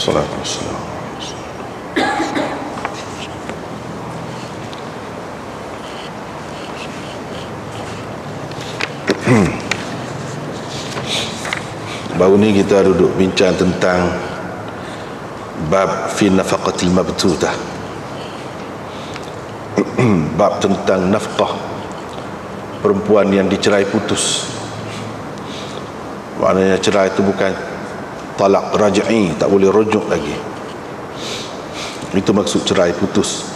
Salatu wassalam. Baru ni kita duduk bincang tentang bab fi nafaqatil mabtutah. Bab tentang nafkah perempuan yang dicerai putus. Maknanya cerai itu bukan talak raj'i, tak boleh rujuk lagi. Itu maksud cerai putus.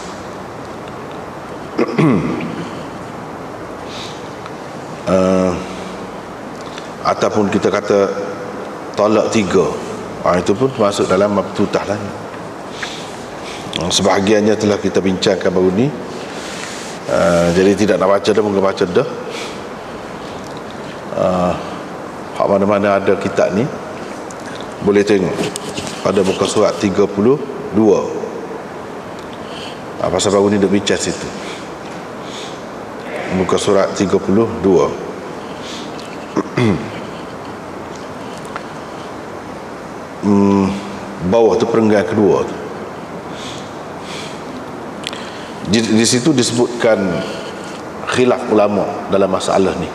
Ataupun kita kata talak 3, itu pun masuk dalam mabtutah lah. Sebahagiannya telah kita bincangkan baru ni. Jadi tidak nak baca dah, mungkin baca dah. Hak mana-mana ada kitab ni boleh tengok pada muka surat 32. Pasal baru ni duk bincang situ. Muka surat 32. Bawah tu perenggan kedua tu. Di situ disebutkan khilaf ulama dalam masalah ni.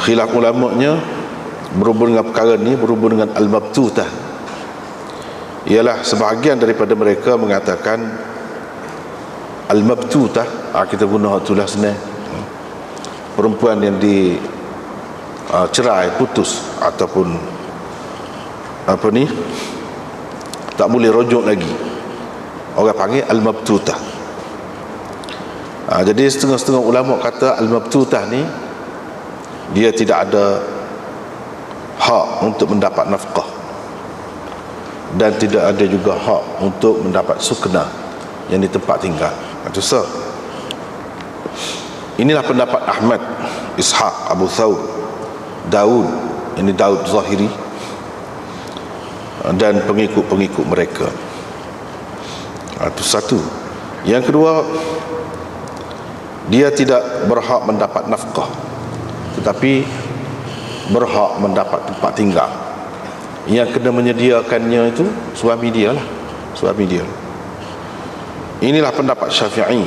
Khilaf ulamanya berhubung dengan perkara ni, berhubung dengan al-mabtutah. Ialah sebahagian daripada mereka mengatakan al-mabtutah, kita guna itulah senang, perempuan yang cerai, putus ataupun tak boleh rujuk lagi, orang panggil al-mabtutah. Jadi setengah-setengah ulama kata al-mabtutah ni dia tidak ada hak untuk mendapat nafkah, dan tidak ada juga hak untuk mendapat sukna, yang di tempat tinggal. Itu sah. Inilah pendapat Ahmad, Ishaq, Abu Thawr, Daud, ini Daud Zahiri, dan pengikut-pengikut mereka. Itu satu. Yang kedua, dia tidak berhak mendapat nafkah, tetapi berhak mendapat tempat tinggal. Yang kena menyediakannya itu suami dia lah, suami dia. Inilah pendapat Syafi'i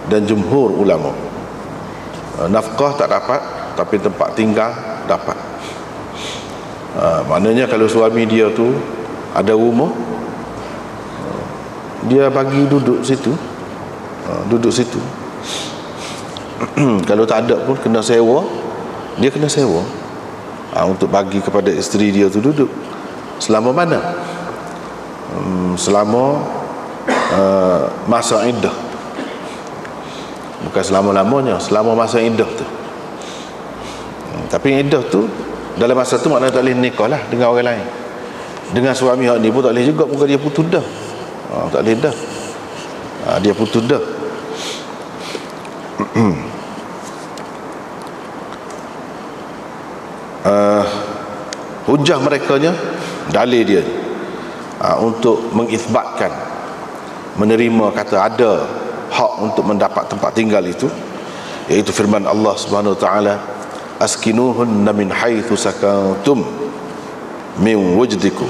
dan jumhur ulama. Nafkah tak dapat, tapi tempat tinggal dapat. Maknanya kalau suami dia tu ada rumah, dia bagi duduk situ, duduk situ. Kalau tak ada pun kena sewa, dia kena sewa, untuk bagi kepada isteri dia tu duduk. Selama mana? Selama masa iddah. Bukan selama-lamanya, selama masa iddah tu. Tapi iddah tu, dalam masa tu maknanya tak boleh nikah lah dengan orang lain. Dengan suami hak ni pun tak boleh juga, bukan dia putus dah. Tak boleh dah. Dia putus dah. Hujah merekanya, dalil dia untuk mengisbatkan, menerima kata ada hak untuk mendapat tempat tinggal itu, iaitu firman Allah Subhanahu wa taala, askinuhunna min haitsu sakantum min wujdikum.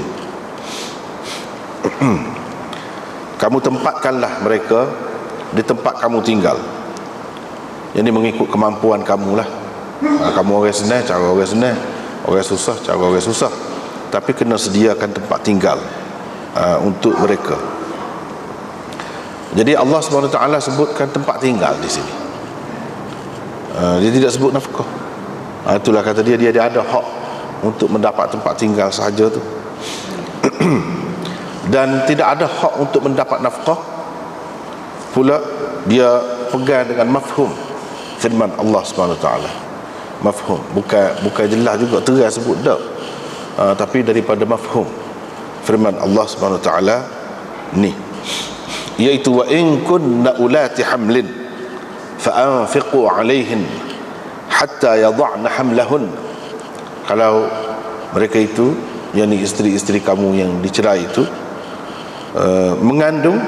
Kamu tempatkanlah mereka di tempat kamu tinggal. Ini mengikut kemampuan kamu lah. Kamu orang senang, cara orang senang. Orang susah, cara orang susah. Tapi kena sediakan tempat tinggal untuk mereka. Jadi Allah SWT sebutkan tempat tinggal di sini. Dia tidak sebut nafkah. Itulah kata dia ada hak untuk mendapat tempat tinggal sahaja tu. Dan tidak ada hak untuk mendapat nafkah pula dia pegang dengan mafhum firman Allah SWT. Mafhum, bukan jelas juga terang sebut dak, tapi daripada mafhum firman Allah SWT ni, iaitu wa in kunna ulati hamlin fa anfiqu alaihin hatta yad'na hamlahun. Kalau mereka itu, yakni isteri-isteri kamu yang dicerai itu, mengandung,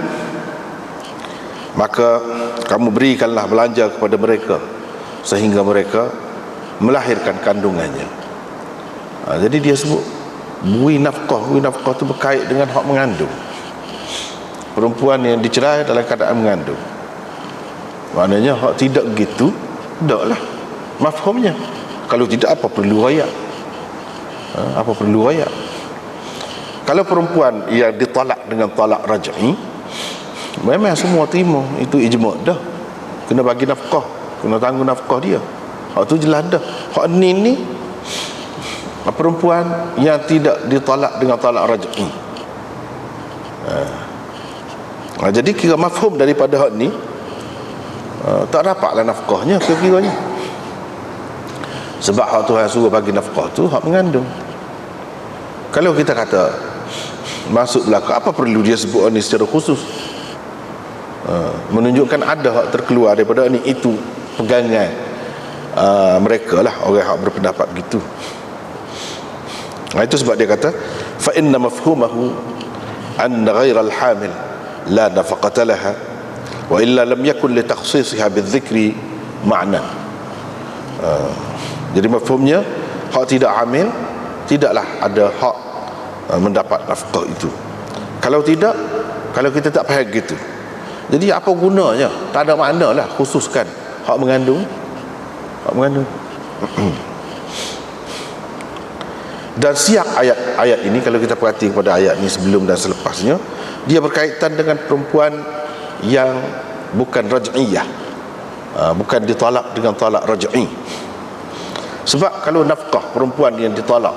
maka kamu berikanlah belanja kepada mereka sehingga mereka melahirkan kandungannya. Jadi dia sebut beri nafkah tu berkait dengan hak mengandung. Perempuan yang dicerai dalam keadaan mengandung, maknanya hak tidak begitu, taklah mafhumnya. Kalau tidak, apa perlu ayat? Apa perlu ayat? Kalau perempuan yang ditalak dengan talak raj'i, memang semua terima, itu ijma' dah. Kena bagi nafkah, kena tanggung nafkah dia. Hak tu jelas dah. Hak ni perempuan yang tidak ditalak dengan talak raj'i. Jadi kira mafhum daripada hak ni, tak dapatlah nafkahnya kira-kiranya. Sebab hak Tuhan suruh bagi nafkah tu hak mengandung. Kalau kita kata masuk belaka, apa perlu dia sebut ni secara khusus? Menunjukkan ada hak terkeluar daripada ni. Itu pegangan mereka lah, orang hak berpendapat begitu. Itu sebab dia kata fa inna mafhumahu anna ghairal hamil la nafaqata laha wa illa lam yakun li takhsisiha bidzikri ma'na. Jadi mafhumnya, hak tidak hamil tidaklah ada hak mendapat nafkah itu. Kalau tidak, kalau kita tak faham gitu, jadi apa gunanya? Tak ada makna lah khususkan hak mengandung. Hak mengandung. Dan siap ayat ini, kalau kita perhati kepada ayat ini sebelum dan selepasnya, dia berkaitan dengan perempuan yang bukan raj'iyah, bukan ditolak dengan talak raj'i. Sebab kalau nafkah perempuan yang ditolak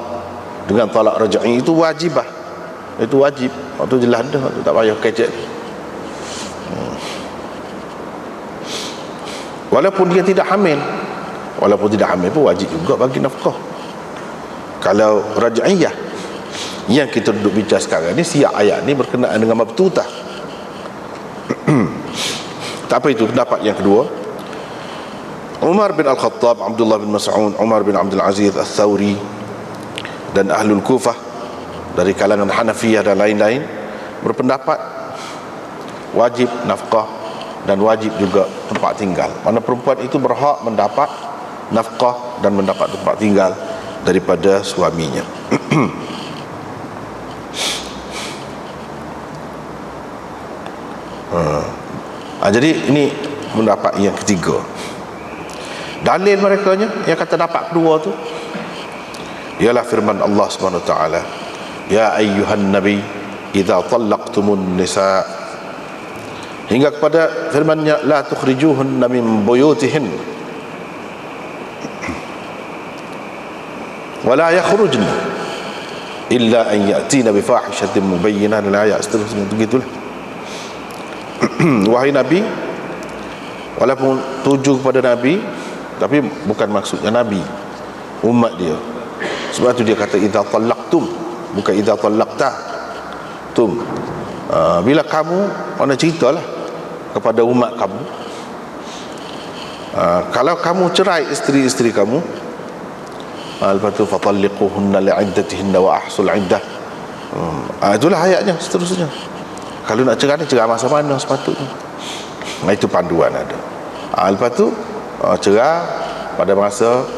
dengan talak raj'i itu wajibah, itu wajib. Waktu jelas dah, waktu tak payah kecek. Walaupun dia tidak hamil, pun wajib juga bagi nafkah. Kalau raj'iyah yang kita duduk bincang sekarang ni, siap ayat ni berkenaan dengan mabtutah. Tak apa, itu pendapat yang kedua. Umar bin Al-Khattab, Abdullah bin Mas'ud, Umar bin Abdul Aziz Al-Thawri dan Ahlul Kufah dari kalangan Hanafiyah dan lain-lain berpendapat wajib nafkah dan wajib juga tempat tinggal. Mana perempuan itu berhak mendapat nafkah dan mendapat tempat tinggal daripada suaminya. Jadi ini pendapat yang ketiga. Dalil mereka yang kata dapat kedua tu ialah firman Allah Subhanahu wa taala, ya ayyuhan nabi idza talaqtumun nisa, hingga kepada firman-Nya la tukhrijuhunna min buyutihin wa la yakhrujna illa an ya'tina bi fahishatin mubayyinah. Ayat seterusnya begitulah. Wahai Nabi, walaupun tuju kepada Nabi, tapi bukan maksudnya Nabi, umat dia. Sebab tu dia kata idza talaqtum, bukan idza talaqtum. Bila kamu, mana ceritalah kepada umat kamu, kalau kamu cerai isteri-isteri kamu, lepas tu fatalliquhunna li'iddatihinna wa ahsul 'iddah. Itulah ayatnya seterusnya. Kalau nak cerai ni, cerai masa mana sepatutnya. Itu panduan ada. Lepas tu cerai pada masa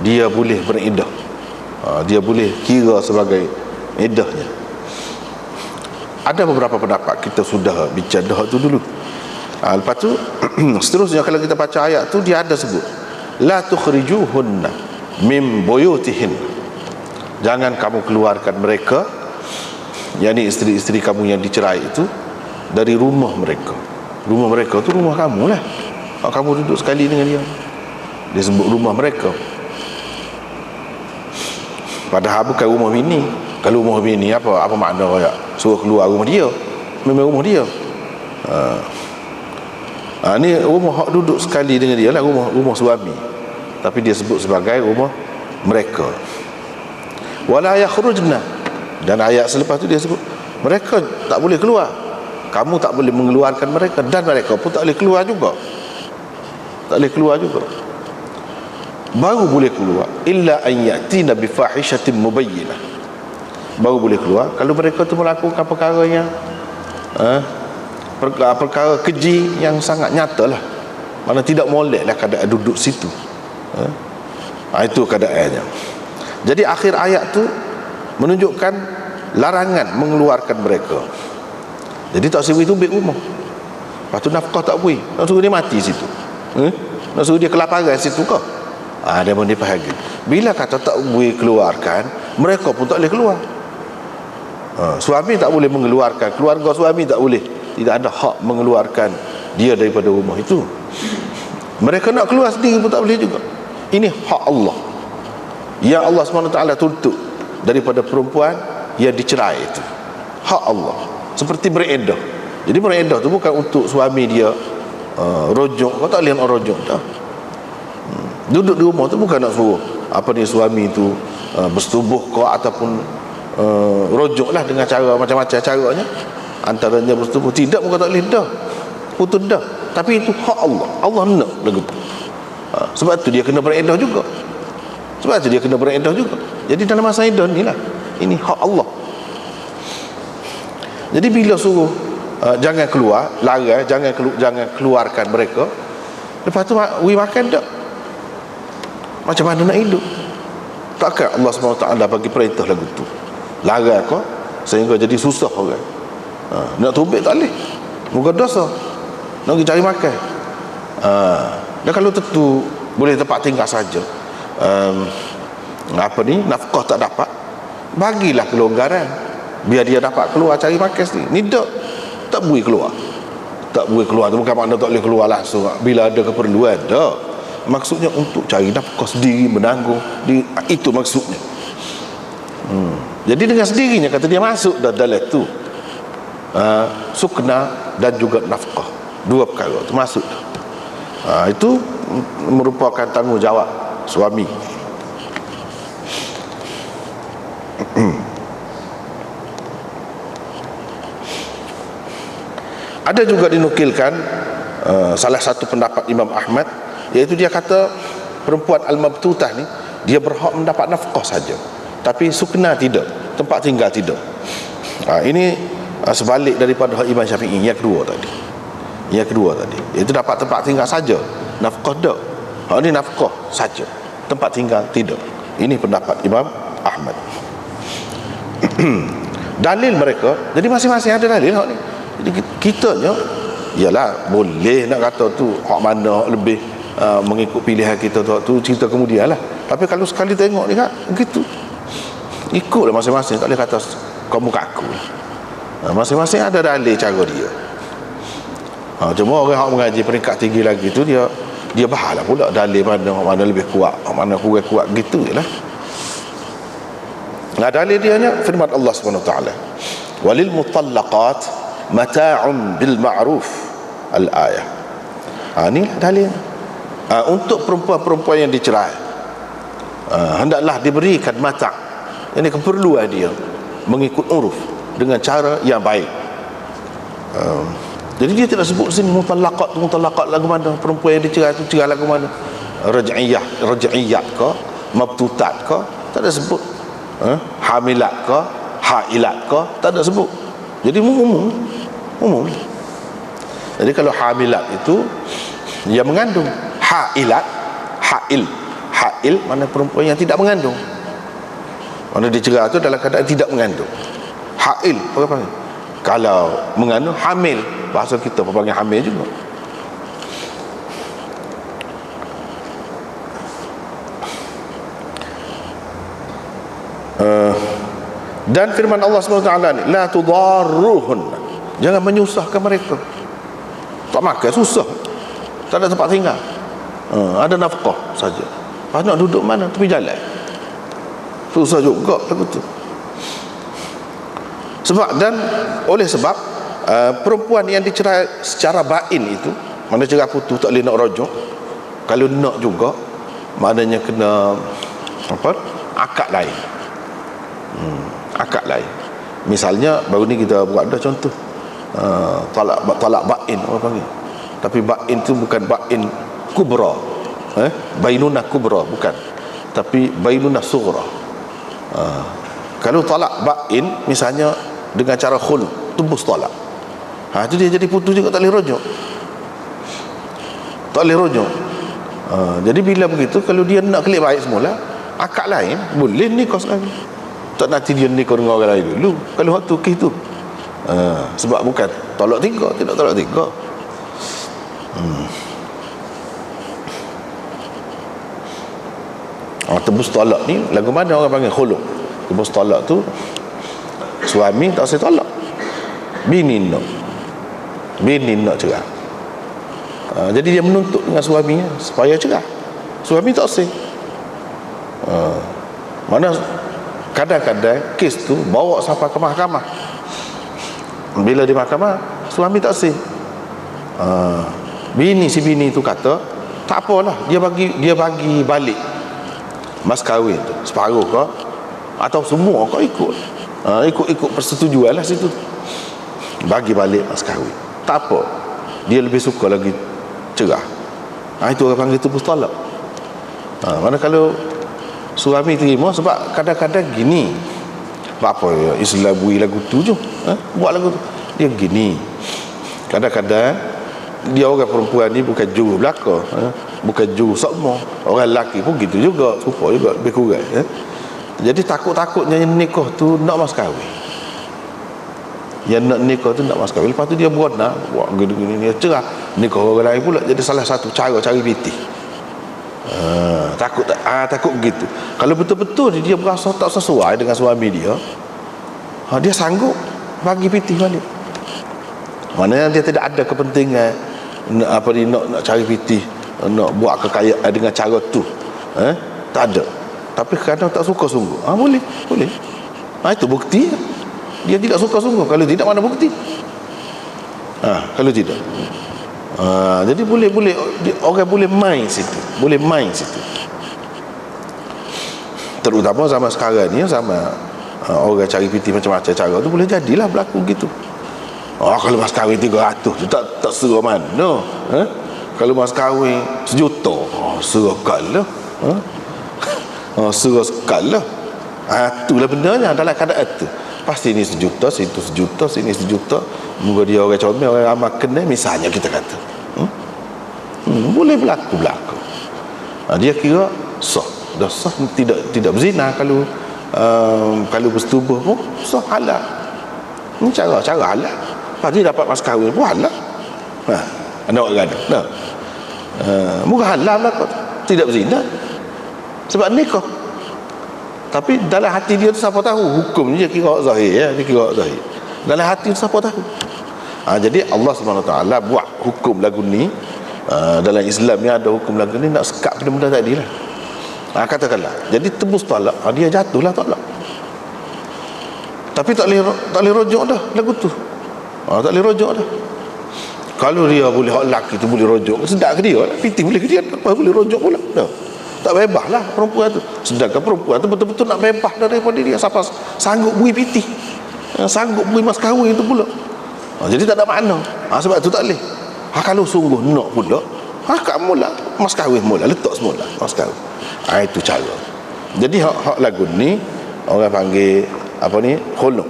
dia boleh beriddah, dia boleh kira sebagai iddahnya. Ada beberapa pendapat, kita sudah bincang tu dulu. Lepas tu seterusnya kalau kita baca ayat tu, dia ada sebut la tukhrijuhunna min buyutihin, jangan kamu keluarkan mereka, yakni isteri-isteri kamu yang dicerai itu, dari rumah mereka. Rumah mereka tu rumah kamu lah, kamu duduk sekali dengan dia, dia sebut rumah mereka. Padahal bukan rumah bini. Kalau rumah bini, apa makna raya suruh keluar rumah dia? Memang rumah dia. Ni rumah hak duduk sekali dengan dia lah, rumah suami, tapi dia sebut sebagai rumah mereka. Wala yakhrujna, dan ayat selepas tu dia sebut mereka tak boleh keluar, kamu tak boleh mengeluarkan mereka, dan mereka pun tak boleh keluar juga. Tak boleh keluar juga. Baru boleh keluar illa an yatina bi fahishatin mubayyinah, baru boleh keluar kalau mereka tu melakukan perkara yang perkara keji yang sangat nyata lah, mana tidak molek lah keadaan duduk situ. Itu keadaannya. Jadi akhir ayat tu menunjukkan larangan mengeluarkan mereka. Jadi tak suruh itu ambil rumah, lepas tu nafkah tak boleh, nak suruh dia mati situ, nak suruh dia kelaparan situ kau. Dia pun dia bahagia. Bila kata tak boleh keluarkan, mereka pun tak boleh keluar. Suami tak boleh mengeluarkan, keluarga suami tak boleh, tidak ada hak mengeluarkan dia daripada rumah itu. Mereka nak keluar sendiri pun tak boleh juga. Ini hak Allah yang Allah SWT tuntut daripada perempuan yang dicerai itu. Hak Allah, seperti beredah. Jadi beredah tu bukan untuk suami dia rojok. Kau tak boleh nak rojok dah. Duduk di rumah tu bukan nak suruh suami tu bersetubuh kau ataupun rojok lah dengan cara macam-macam caranya. Antaranya bersetubuh, tidak, bukan tak boleh dah, putus dah. Tapi itu hak Allah. Allah nak lagu tu. Sebab tu dia kena beredah juga. Jadi dalam masa edah ni lah, ini hak Allah. Jadi bila suruh jangan keluar, larang, jangan keluarkan mereka, lepas tu makan tak? Macam mana nak hidup? Takkan Allah SWT bagi perintah lagu tu, larang kau sehingga jadi susah orang. Nak tubik tak boleh, muka dosa, nak pergi cari makan. Dan kalau tentu boleh tempat tinggal saja, nafkah tak dapat, bagilah kelonggaran biar dia dapat keluar cari makan sendiri. Ni tak boleh keluar. Tak boleh keluar tu bukan makna tak boleh keluar langsung bila ada keperluan. Tak, maksudnya untuk cari nafkah sendiri, menanggung itu maksudnya. Jadi dengan sendirinya kata dia masuk dalam tu sukna dan juga nafkah, dua perkara tu masuk. Itu merupakan tanggungjawab suami. Ada juga dinukilkan salah satu pendapat Imam Ahmad, iaitu dia kata perempuan al-mabtutah ni dia berhak mendapat nafkah saja, tapi sukna tidak, tempat tinggal tidak. Ini sebalik daripada hak Imam Syafi'i yang kedua tadi. Iaitu dapat tempat tinggal saja, nafkah tak. Hak ni nafkah saja, tempat tinggal tidak. Ini pendapat Imam Ahmad. Dalil mereka, jadi masing-masing ada dalil hak ni. Jadi kitanya ialah boleh nak kata tu hak mana hak lebih mengikut pilihan kita tu cerita kemudian lah. Tapi kalau sekali tengok ni kan begitu, ikutlah masing-masing, tak boleh kata kamu kaku. Masing-masing ada dalil cara dia. Cuma orang yang mengaji peringkat tinggi lagi tu dia bahalah pula dalil mana lebih kuat, mana kurang kuat, gitu je lah. Dalil dia nya firman Allah SWT, walil mutallaqat mata'un bil ma'ruf al-ayah. Ini dalil. Untuk perempuan-perempuan yang dicerai, hendaklah diberikan mata', ini keperluan dia mengikut uruf dengan cara yang baik. Jadi dia tidak sebut sini mutallaqat lagu mana, perempuan yang dicerai tu cerai lagu mana, raj'iyat ke, mabtutat ke, tak ada sebut. Hamilat ke, hailat ke, tak ada sebut. Jadi umum. Jadi kalau hamilat itu yang mengandung, hail mana perempuan yang tidak mengandung. Mana dicerai itu dalam keadaan tidak mengandung. Hail apa panggil? Kalau mengandung, hamil, bahasa kita panggil hamil juga. Dan firman Allah SWT ni, la tudarruhun, jangan menyusahkan mereka. Tak makan susah, tak ada tempat tinggal, ada nafkah saja, nak duduk mana, tepi jalan, susah juga lagu tu. Oleh sebab perempuan yang dicerai secara bain itu, mana cerai putus tak boleh nak rojok. Kalau nak juga, maknanya kena akad lain. Akad lain. Misalnya baru ni kita buat ada contoh talak bain orang panggil. Tapi bain tu bukan bain kubra, bainunah kubra bukan, tapi bainunah sughra. Kalau talak bain misalnya dengan cara khulu, tebus talak, itu dia jadi putus juga, tak boleh rojok. Jadi bila begitu, kalau dia nak kelik baik semula, akad lain boleh nikah sekali. tak nanti dia nikah dengan orang lain dulu kalau waktu kes tu. Sebab bukan tolak tiga, tidak tolak tiga. Tebus tolak ni lagu mana orang panggil khuluk. Tebus tolak tu suami tak saya tolak, bini nak cerai. Jadi dia menuntut dengan suaminya supaya cerai. Suami tak sah. Mana kadang-kadang kes tu bawa sampai ke mahkamah. Bila di mahkamah suami tak sah. Si bini tu kata tak apalah, dia bagi balik mas kahwin tu, separuh kau atau semua kau ikut. Ikut persetujuan lah situ, bagi balik mas kahwin. Tak apa, dia lebih suka lagi cerah. Itu orang panggil tebus talak. Mana kalau suami terima, sebab kadang-kadang gini, apa ya Islam bui lagu tu je, buat lagu tu dia gini. Kadang-kadang dia orang perempuan ni bukan juru belaka, bukan juru sokmo. Orang lelaki pun gitu juga, serupa juga, lebih kurang. Jadi takut-takutnya yang nikah tu nak mas kahwin. Yang nak nikah tu nak mas kahwin, lepas tu dia buat gini-gini, dia cerah nikah orang lain pula. Jadi salah satu cara cari pitih. Takut gitu. Kalau betul-betul dia berasa tak sesuai dengan suami dia, dia sanggup bagi pitih balik. Mana dia tidak ada kepentingan nak cari pitih, nak buat kekayaan dengan cara tu. Tak ada. Tapi kadang tak suka sungguh. Boleh. Itu bukti. Dia tidak suka sungguh. Kalau tidak, mana bukti? Kalau tidak. Jadi boleh orang boleh main situ. Terutama zaman sekarang ni, sama orang cari pitih macam-macam cara tu, boleh jadilah berlaku gitu. Kalau mas kahwin 300 tu tak serah mana. Kalau mas kahwin 1 juta, serah kalah. Serah sekala. Itulah benarnya dalam keadaan tu. Pasti ni 1 juta, situ 1 juta, sini 1 juta. Moga dia orang comel, orang ramah kenal, misalnya kita kata. Boleh berlaku. Dia kira sah. Dah sah, tidak berzina. Kalau bersetubuh pun sah, halal. Ini cara halal. Lepas dia dapat mas kahwin pun halal. Anak orang ada. Muka halal lah, tidak berzina. Sebab nikah. Tapi dalam hati dia tu siapa tahu. Hukum dia kira zahir, dia kira zahir. Dalam hati tu siapa tahu. Jadi Allah SWT buat hukum lagu ni. Dalam Islam ni ada hukum lagu ni, nak sekat benda-benda tadi lah. Katakanlah jadi tebus talak, dia jatuhlah talak. Tapi tak boleh rojok dah lagu tu. Tak boleh rojok dah. Kalau dia boleh, hak lelaki tu boleh rojok, sedap ke dia lah. Pitih boleh ke dia, apa boleh rojok pula. Tak bebas lah perempuan tu. Sedangkan perempuan tu betul-betul nak bebas daripada dia. Siapa sanggup beri pitih, sanggup beri mas kahwin tu pula. Jadi tak ada makna. Sebab tu tak boleh. Kalau sungguh nak pula, kat mula mas kahwin mula, letak semula mas kahwin. Itu cara. Jadi hak lagu ni orang panggil apa ni, khuluk.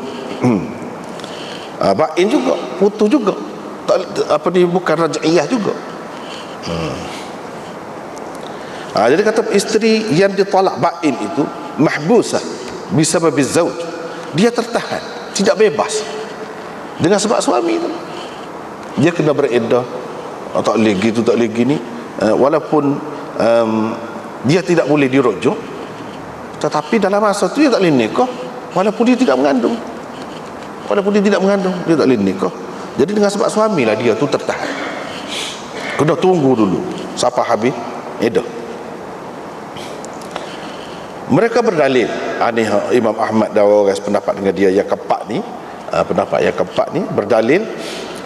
Bain juga, putus juga. Bukan raj'iyah juga. Jadi kata isteri yang ditolak bain itu mahbusah bisababiz zauj. Dia tertahan, tidak bebas dengan sebab suami itu. Dia kena bereddah. Tak boleh gitu, tak boleh gini. Walaupun dia tidak boleh dirujuk, tetapi dalam masa tu dia tak boleh nikah. Walaupun dia tidak mengandung, dia tak boleh nikah. Jadi dengan sebab suami lah dia tu tertahan. Kena tunggu dulu sampai habis iddah. Mereka berdalil, Imam Ahmad dan orang pendapat dengan dia yang keempat ni, pendapat yang keempat ni berdalil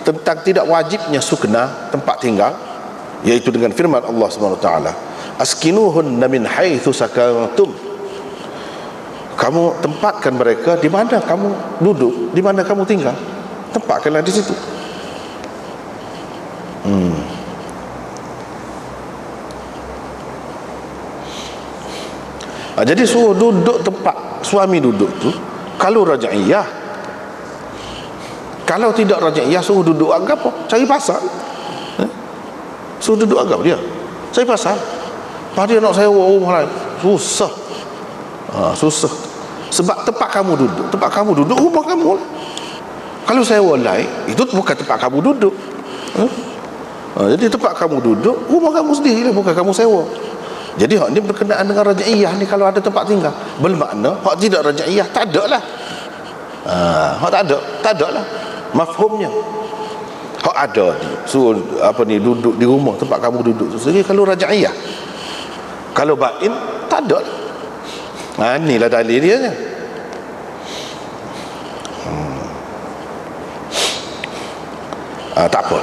tentang tidak wajibnya sukna tempat tinggal, iaitu dengan firman Allah SWT, askinuhunna min haitsu sakantum. Kamu tempatkan mereka di mana kamu duduk, di mana kamu tinggal, tempatkanlah di situ. Jadi suruh duduk tempat suami duduk tu kalau raj'iyah. Kalau tidak raj'iyah, suruh duduk agak apa? Cari pasal. Suruh duduk agak dia, cari pasal. Pada dia nak sewa rumah lain, susah. Susah. Sebab tempat kamu duduk rumah kamu lah. Kalau sewa lain, itu bukan tempat kamu duduk. Jadi tempat kamu duduk rumah kamu sendiri lah, bukan kamu sewa. Jadi hak ni berkenaan dengan raja'iyah ni. Kalau ada tempat tinggal, bermakna hak tidak raja'iyah tak ada lah. Hak tak ada lah mafhumnya. Hak ada ni suruh duduk di rumah tempat kamu duduk tu sendiri kalau raja'iyah. Kalau bain tak ada lah. Inilah dalil dia ni. Tak apa.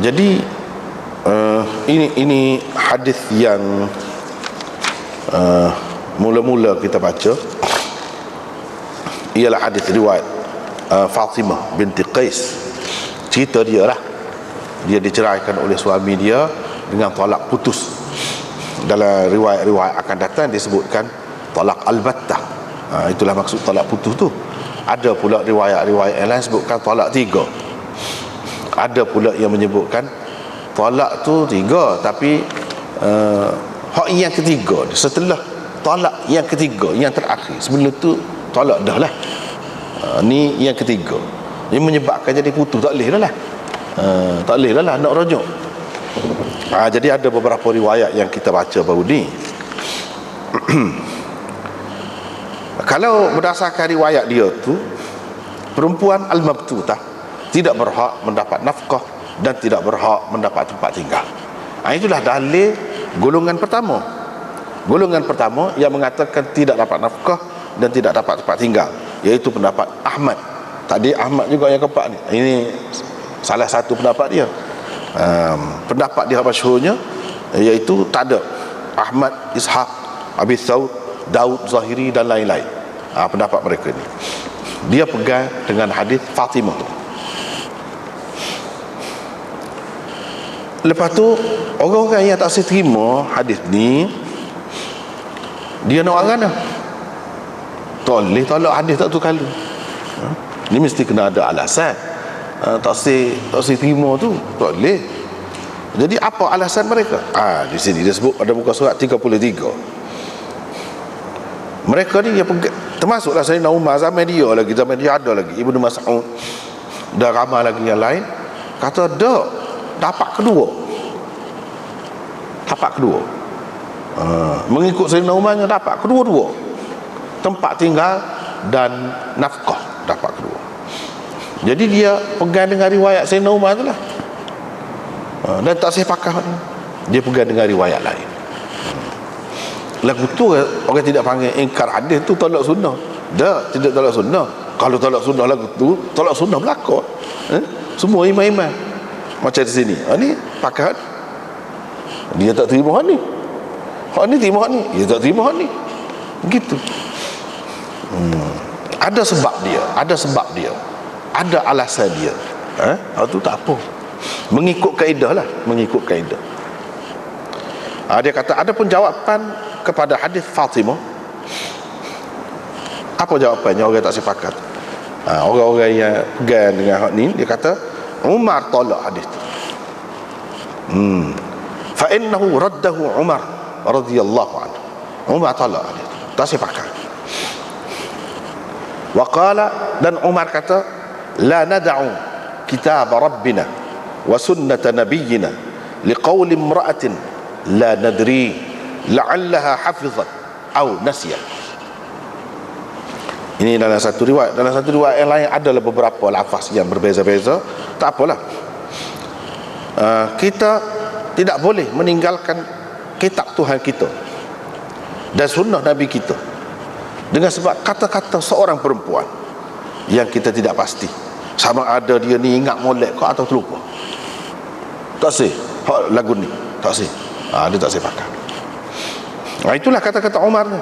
Jadi ini hadis yang mula-mula kita baca ialah hadis riwayat Fatimah binti Qais. Cerita dia lah, dia diceraikan oleh suami dia dengan talak putus. Dalam riwayat-riwayat akan datang disebutkan talak al-battah. Itulah maksud talak putus tu. Ada pula riwayat-riwayat yang lain sebutkan talak 3. Ada pula yang menyebutkan talak tu 3, tapi hak yang ketiga, setelah talak yang ketiga, yang terakhir, sebelum tu talak dah lah. Ni yang ketiga, ini menyebabkan jadi putus, tak boleh dah lah. Tak boleh dah lah nak rujuk. Jadi ada beberapa riwayat yang kita baca baru ni. Kalau berdasarkan riwayat dia tu, perempuan al-mabtutah tidak berhak mendapat nafkah dan tidak berhak mendapat tempat tinggal. Itulah dalil golongan pertama. Golongan pertama yang mengatakan tidak dapat nafkah dan tidak dapat tempat tinggal, iaitu pendapat Ahmad. Tadi Ahmad juga yang keempat ni. Ini salah satu pendapat dia. Pendapat dia masyhurnya iaitu tak ada. Ahmad, Ishaq, Abi Thawr, Daud, Zahiri dan lain-lain. Pendapat mereka ni, dia pegang dengan hadis Fatimah tu. Lepas tu orang-orang yang tak terima hadis ni, dia nak orang mana? Tak boleh tolak hadis tak tu kali. Ni mesti kena ada alasan. Tak terima tu tak boleh. Jadi apa alasan mereka? Di sini dia sebut pada muka surat 33. Mereka ni yang termasuklah Sayyidina Umar, zaman dia ada lagi Ibnu Mas'ud dan ramai lagi yang lain kata dapat kedua. Mengikut Sayyidina Umar dapat kedua-dua, tempat tinggal dan nafkah dapat kedua. Jadi dia pegang dengan riwayat Sayyidina Umar tu lah. Dan tak sepakah dia pegang dengan riwayat lain. Lagu tu orang tidak panggil ingkar hadis tu tolak sunnah. Tidak tolak sunnah. Kalau tolak sunnah lagu tu, tolak sunnah belaka. Semua imam-imam macam di sini. Ni pakat dia tak terima hak ni. Hak ni terima hak ni, dia tak terima hak ni. Begitu. Ada sebab dia. Ada alasan dia. Itu tak apa. Mengikut kaedah lah, dia kata ada pun jawapan kepada hadis Fatimah. Apa jawapannya? Orang tak sepakat. Orang-orang yang pegang dengan hak ni, dia kata Umar tolak hadis tu. Fa innahu raddahu Umar radhiyallahu anhu. Umar tolak hadis tu, tak sepakat. Wa qala, dan Umar kata la nad'u kitab rabbina wa sunnata nabiyyina liqawli imra'atin la nadri la'allaha hafizat atau nasiyat. Ini dalam satu riwayat. Dalam satu riwayat yang lain adalah beberapa lafaz yang berbeza-beza. Tak apalah. Kita tidak boleh meninggalkan kitab Tuhan kita dan sunnah Nabi kita dengan sebab kata-kata seorang perempuan yang kita tidak pasti sama ada dia ni ingat molek ke atau terlupa. Tak sih lagu ni, tak sih. Dia tak sih pakai. Itulah kata-kata Umar ni.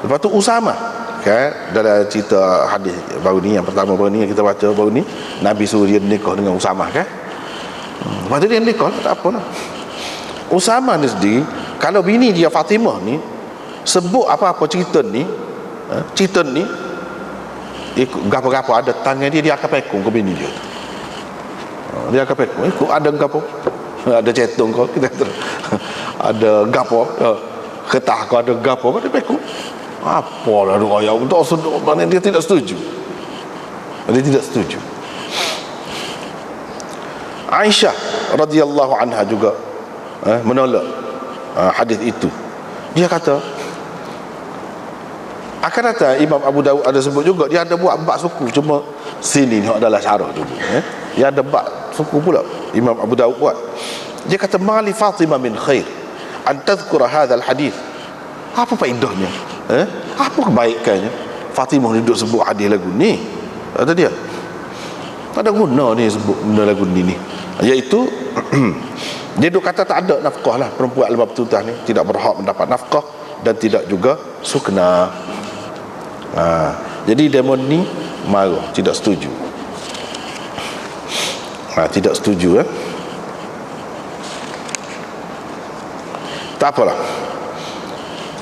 Lepas tu Usama, kan, dalam cerita hadis baru ni, yang pertama baru ni yang kita baca baru ni, Nabi suruh dia nikah dengan Usama, kan. Lepas tu dia nikah, tak apalah. Usama ni sendiri, kalau bini dia Fatimah ni sebut apa-apa cerita ni, gapo-gapo ada tangan dia akan pekung ke bini dia. Dia akan pekung, ikut ada gapo, ada cetung kau, kita ada gapo, ketah kau ada gapo, dia pekung. Apalah riwayat tak sedap, mana dia tidak setuju. Dia tidak setuju. Aisyah radhiyallahu anha juga menolak hadis itu. Dia kata, akan datang Imam Abu Dawud ada sebut juga, dia ada buat bab suku, cuma sini ni adalah syarah dulu. Dia ada bab suku pula Imam Abu Dawud buat. Dia kata, mali Fatimah min khair an tadhkura hadzal hadis. Apa faedahnya? Apa kebaikannya Fatimah duduk sebut hadis lagu ni? Kata dia, tak ada guna ni sebut benda lagu ni. Iaitu dia duk kata tak ada nafkah lah, perempuan al-mabtutah ni tidak berhak mendapat nafkah dan tidak juga sukna. Jadi demon ni marah, tidak setuju. Tidak setuju. Tak apalah.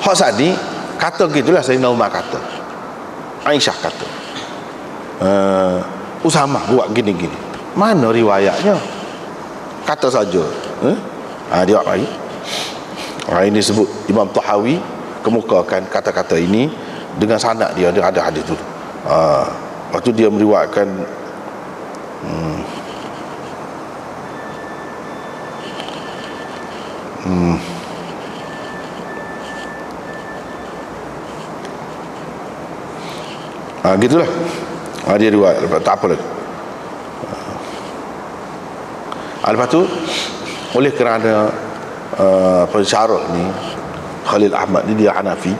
Hak Sa'di kata gitulah, Sayyidina Umar kata, Aisyah kata, Usamah buat gini-gini. Mana riwayatnya? Kata saja. Dia baik. Ini sebut Imam Tahawi kemukakan kata-kata ini dengan sanad dia ada hadis tu. Lepas tu dia meriwayatkan gitulah. Dia riwayat, tak apa lagi. Lepas tu oleh kerana pensyarah ni Khalil Ahmad ni dia Hanafi,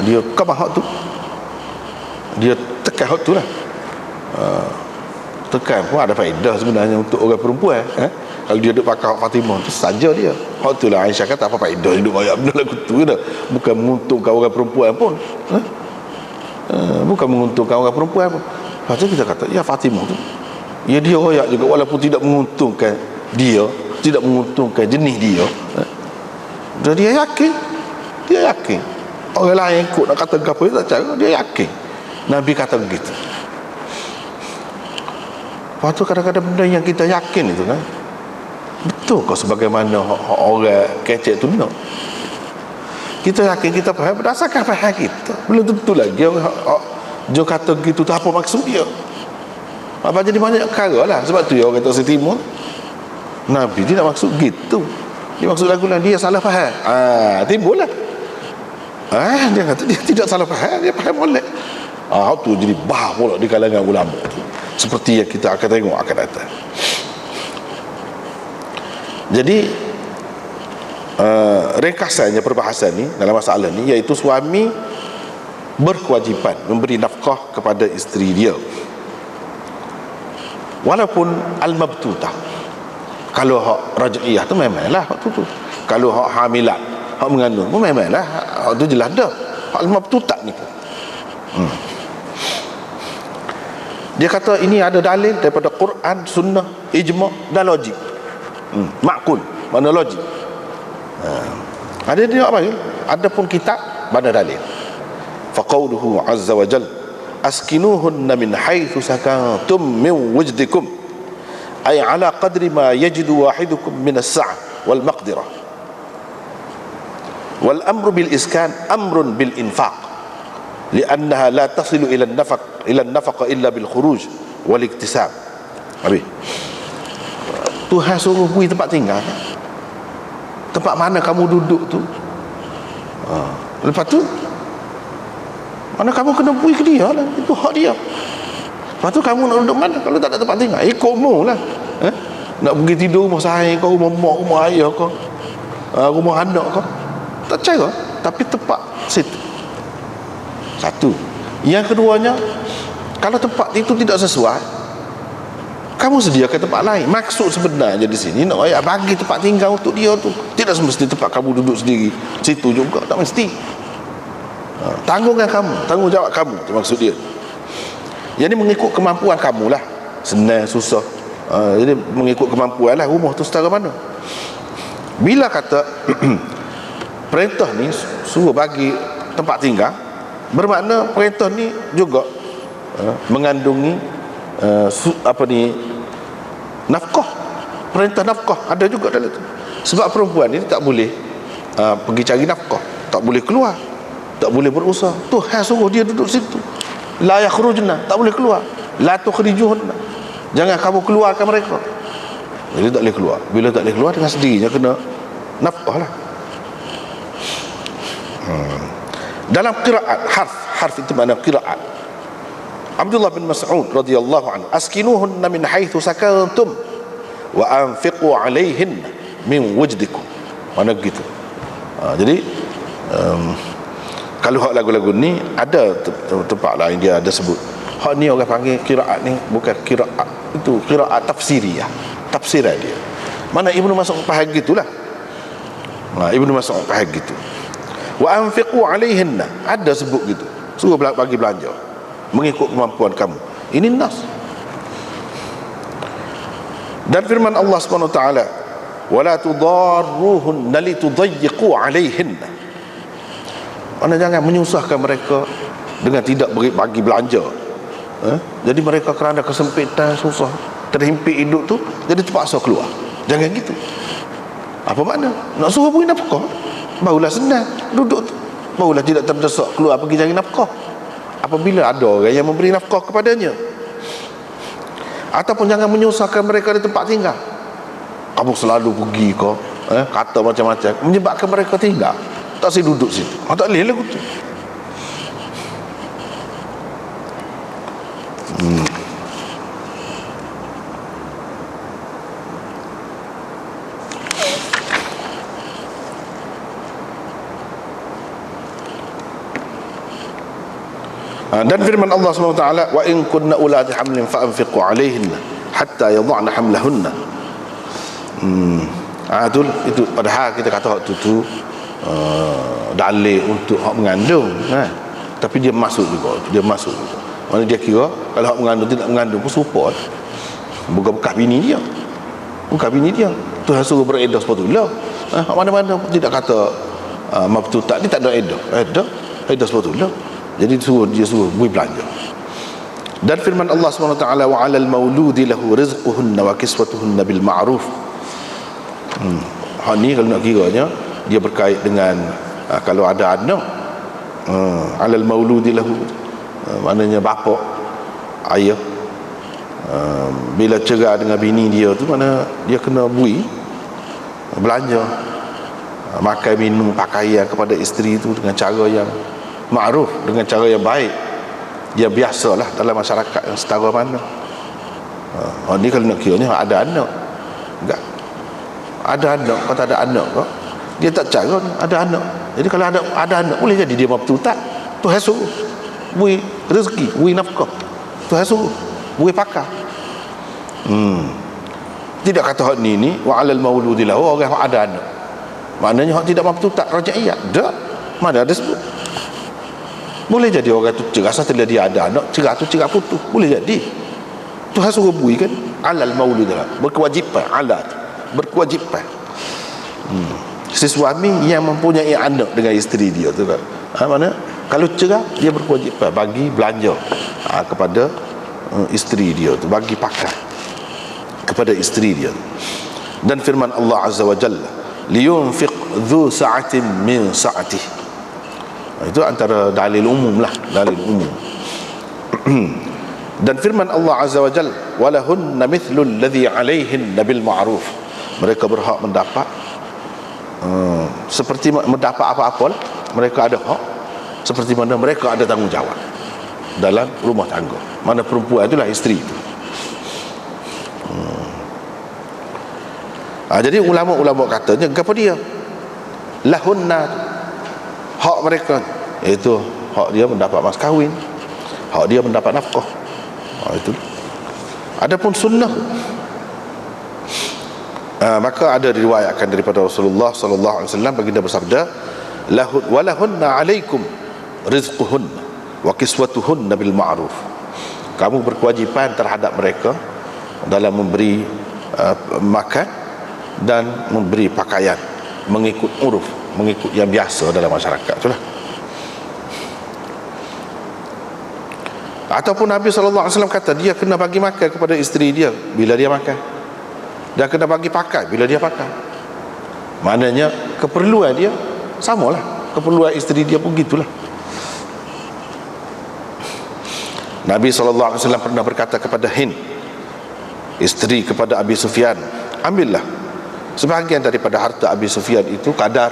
dia kabah hak tu, dia tekan hak tu lah. Tekan pun ada faedah sebenarnya untuk orang perempuan. Kalau dia duduk pakai hak Fatimah tu saja dia. Hak tu lah Aisyah kata, apa faedah duduk ayat benda lagu tu dah. Bukan menguntungkan orang perempuan pun. Bukan menguntungkan orang perempuan pun. Lepas tu kita kata, ya Fatimah tu, ya dia royak juga, walaupun tidak menguntungkan dia, tidak menguntungkan jenis dia, dan dia yakin orang lain ikut nak kata apa dia tak cara, dia yakin Nabi kata begitu. Lepas tu kadang-kadang benda yang kita yakin itu kan, betul kau sebagaimana orang kecek tu nak, kita yakin, kita faham berdasarkan faham kita. Belum tentu lagi dia kata gitu tu apa maksud dia. Apa jadi banyak perkara lah. Sebab tu ya orang kata Timur Nabi tidak maksud gitu, dia maksud lagu lah, dia salah faham. Timbul lah. Dia kata dia tidak salah faham, dia faham molek. Tu jadi bah pula di kalangan ulama tu, seperti yang kita akan tengok akan datang. Jadi ringkasannya perbahasan ni dalam masalah ni, iaitu suami berkewajipan memberi nafkah kepada isteri dia walaupun al-mabtutah. Kalau hak raj'iyah tu memanglah hak tu. Kalau hak hamilat, hak mengandung pun memanglah hak tu jelas dah. Hak al-mabtutah ni pun dia kata ini ada dalil daripada Quran, sunnah, ijma' dan logik. Ma'kul, mana logik. Ada dia apa? Ada pun kitab, mana dalil. Faqauluhu azza wa jalla askinuhunna min haitsu sakantum min wujdikum ay ala qadri ma yajidu wahidukum min as-sa'ah wal maqdirah wal amru bil iskan amrun bil infaq li'annaha la tasilu ila an-nafaqa illa bil khuruj wal iktisab. Habis Tuhan suruh beri tempat tinggal, tempat mana kamu duduk tu. Lepas tu mana kamu kena beri ke dia lah, itu hak dia. Lepas tu kamu nak duduk mana kalau tak ada tempat tinggal? Ikutmu lah. Nak pergi tidur rumah saya kau, rumah mak, rumah ayah kau, rumah anak kau, tak cara. Tapi tempat situ. Satu. Yang keduanya, kalau tempat itu tidak sesuai, kamu sediakan tempat lain. Maksud sebenarnya di sini nak bagi tempat tinggal untuk dia tu. Tidak semesti tempat kamu duduk sendiri situ juga, tak mesti. Tanggungan kamu, tanggungjawab kamu, itu maksud dia. Jadi mengikut kemampuan kamu lah, senang susah. Jadi mengikut kemampuan lah rumah tu setara mana. Bila kata perintah ni suruh bagi tempat tinggal, bermakna perintah ni juga mengandungi nafkah. Perintah nafkah ada juga dalam tu. Sebab perempuan ni tak boleh pergi cari nafkah, tak boleh keluar. tak boleh berusaha. Tuhan suruh dia duduk situ. La yakhrujna, tak boleh keluar. La tukhrijuhunna, jangan kamu keluarkan mereka. Jadi tak boleh keluar. Bila tak boleh keluar, dengan sendirinya kena nafkah lah. Dalam qiraat, harf itu makna qiraat. Abdullah bin Mas'ud radhiyallahu anhu, askinuhunna min haitsu sakantum wa anfiqu alaihin min wujdikum. Mana begitu. Jadi kalau hak lagu-lagu ni ada tempat lain dia ada sebut. Hak ni orang panggil qiraat ni bukan qiraat, itu qiraat tafsiriyah, tafsiran dia. Mana Ibnu Mas'ud faham gitulah. Ibnu Mas'ud faham gitu. Wa anfiqu alaihinna, ada sebut gitu. Suruh bagi belanja mengikut kemampuan kamu. Ini nas. Dan firman Allah Subhanahu wa taala, wala tudarruhunna litudayyiqu alaihinna. Mana jangan menyusahkan mereka dengan tidak bagi belanja. Jadi mereka kerana kesempitan, susah, terhimpit hidup tu, jadi terpaksa keluar. Jangan gitu. Apa makna? Nak suruh beri nafkah, barulah senang duduk tu, barulah tidak terdesak keluar pergi cari nafkah apabila ada orang yang memberi nafkah kepadanya. Ataupun jangan menyusahkan mereka di tempat tinggal. Kamu selalu pergi kau kata macam-macam menyebabkan mereka tinggal, tak boleh duduk situ. Tak boleh lagu tu. Dan firman Allah SWT, wa in kunna ulati hamlin fa anfiqu alaihinna hatta yadh'na hamlahunna. Itu padahal kita kata hak tu dalil untuk hak mengandung, tapi dia masuk juga, mana dia kira kalau hak mengandung tidak mengandung pun support, bukan bekas bini dia, Tuhan suruh beredah sepatutnya. Mana-mana tidak kata mabtutat, dia tak ada edah sepatutnya. Jadi dia suruh beri belanja. Dan firman Allah SWT, wa 'alal mauludi lahu rizquhunna wa kiswatuhunna bil ma'ruf. Hal ni kalau nak kiranya dia berkait dengan kalau ada anak, 'alal mauludi lahu, maknanya bapa, ayah, bila cerai dengan bini dia tu, mana dia kena beri belanja, makan, minum, pakaian kepada isteri tu dengan cara yang ma'ruf, dengan cara yang baik, dia biasalah dalam masyarakat yang setara mana. Ni kalau nak kira ni ada anak enggak, ada anak, kalau tak ada anak kok dia tak cara ni, ada anak. Jadi kalau ada anak boleh jadi dia mampu tak, Tuhan suruh beri rezeki, beri nafkah, Tuhan suruh beri pakar. Tidak kata hak ni wa 'alal mauludi lahu, orang yang ada anak, maknanya hak tidak mampu tak rajaiyat dak, mana ada sebut. Boleh jadi orang tu cerah setelah dia ada anak, cerah tu cerah putus, boleh jadi. Tuhan suruh beri kan, 'alal mauludi lahu, berkewajipan, berkewajipan. Si suami yang mempunyai anak dengan isteri dia tu kan, mana kalau cerah dia berkewajipan bagi belanja kepada isteri dia tu, bagi pakar kepada isteri dia. Dan firman Allah Azza wa Jalla, liyunfiq dhu sa'atin min sa'atih. Itu antara dalil umum lah, dalil umum. Dan firman Allah Azza wa Jalla, walahunna mithlu alladhi 'alaihinna bil ma'ruf. Mereka berhak mendapat seperti mendapat apa-apa lah. Mereka ada hak seperti mana mereka ada tanggungjawab dalam rumah tangga. Mana perempuan itulah isteri itu. Jadi ulama-ulama katanya apa dia? Lahunna, hak mereka, iaitu hak dia mendapat mas kahwin, hak dia mendapat nafkah. Itu. Adapun sunnah, maka ada diriwayatkan daripada Rasulullah sallallahu alaihi wasallam, baginda bersabda, walahunna alaikum rizquhunna wa kiswatuhunna bil ma'ruf. Kamu berkewajipan terhadap mereka dalam memberi makan dan memberi pakaian mengikut uruf, mengikut yang biasa dalam masyarakat itulah. Ataupun Nabi SAW kata dia kena bagi makan kepada isteri dia bila dia makan, dan kena bagi pakai bila dia pakai. Maknanya keperluan dia samalah, keperluan isteri dia pun gitulah. Nabi SAW pernah berkata kepada Hind, isteri kepada Abi Sufyan, ambillah sebahagian daripada harta Abi Sufyan itu, kadar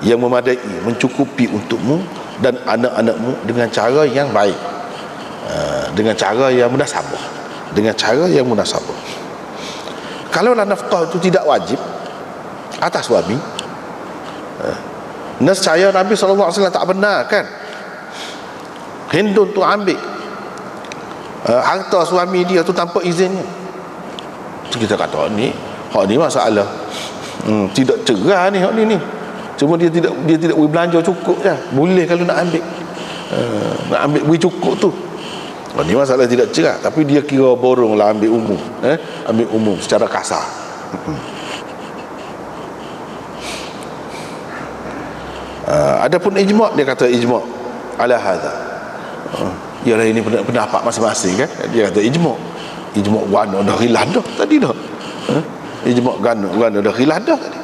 yang memadai, mencukupi untukmu dan anak-anakmu dengan cara yang baik, dengan cara yang munasabah, dengan cara yang munasabah. Kalaulah nafkah itu tidak wajib atas suami, nescaya Nabi SAW tak benarkan Hindun tu ambil harta suami dia tu tanpa izinnya. Kita kata hak ni masalah tidak cerah ni, hak ni cuma dia tidak boleh belanja cukup je. Boleh kalau nak ambil nak ambil boleh cukup tu. Ini masalah tidak cerah, tapi dia kira borong lah, ambil umum, ambil umum secara kasar. Adapun ijma', dia kata ijma' ala hadha, ialah ini pendapat masing-masing kan. Dia kata ijma' gana dah khilaf dah tadi dah, ijma' gana dah khilaf dah tadi.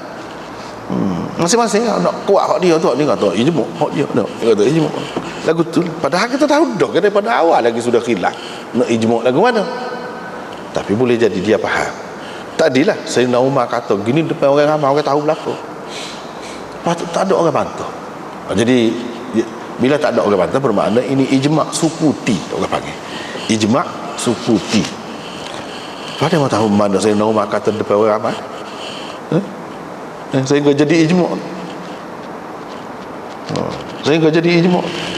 Masing-masing nak kuat hak dia tu, dia kata ijma', hak dia kata ijma'. Lagu tu padahal kita tahu dah kan daripada awal lagi sudah khilaf, nak ijma' lagu mana. Tapi boleh jadi dia faham. Tadilah Sayyidina Umar kata gini depan orang ramai, orang tahu berlaku, patut tak ada orang bantah. Jadi bila tak ada orang bantah, bermakna ini ijma' sukuti, orang panggil ijma' sukuti. Pada mau tahu mana Sayyidina Umar kata depan orang ramai sehingga jadi ijma', sehingga jadi ijma'.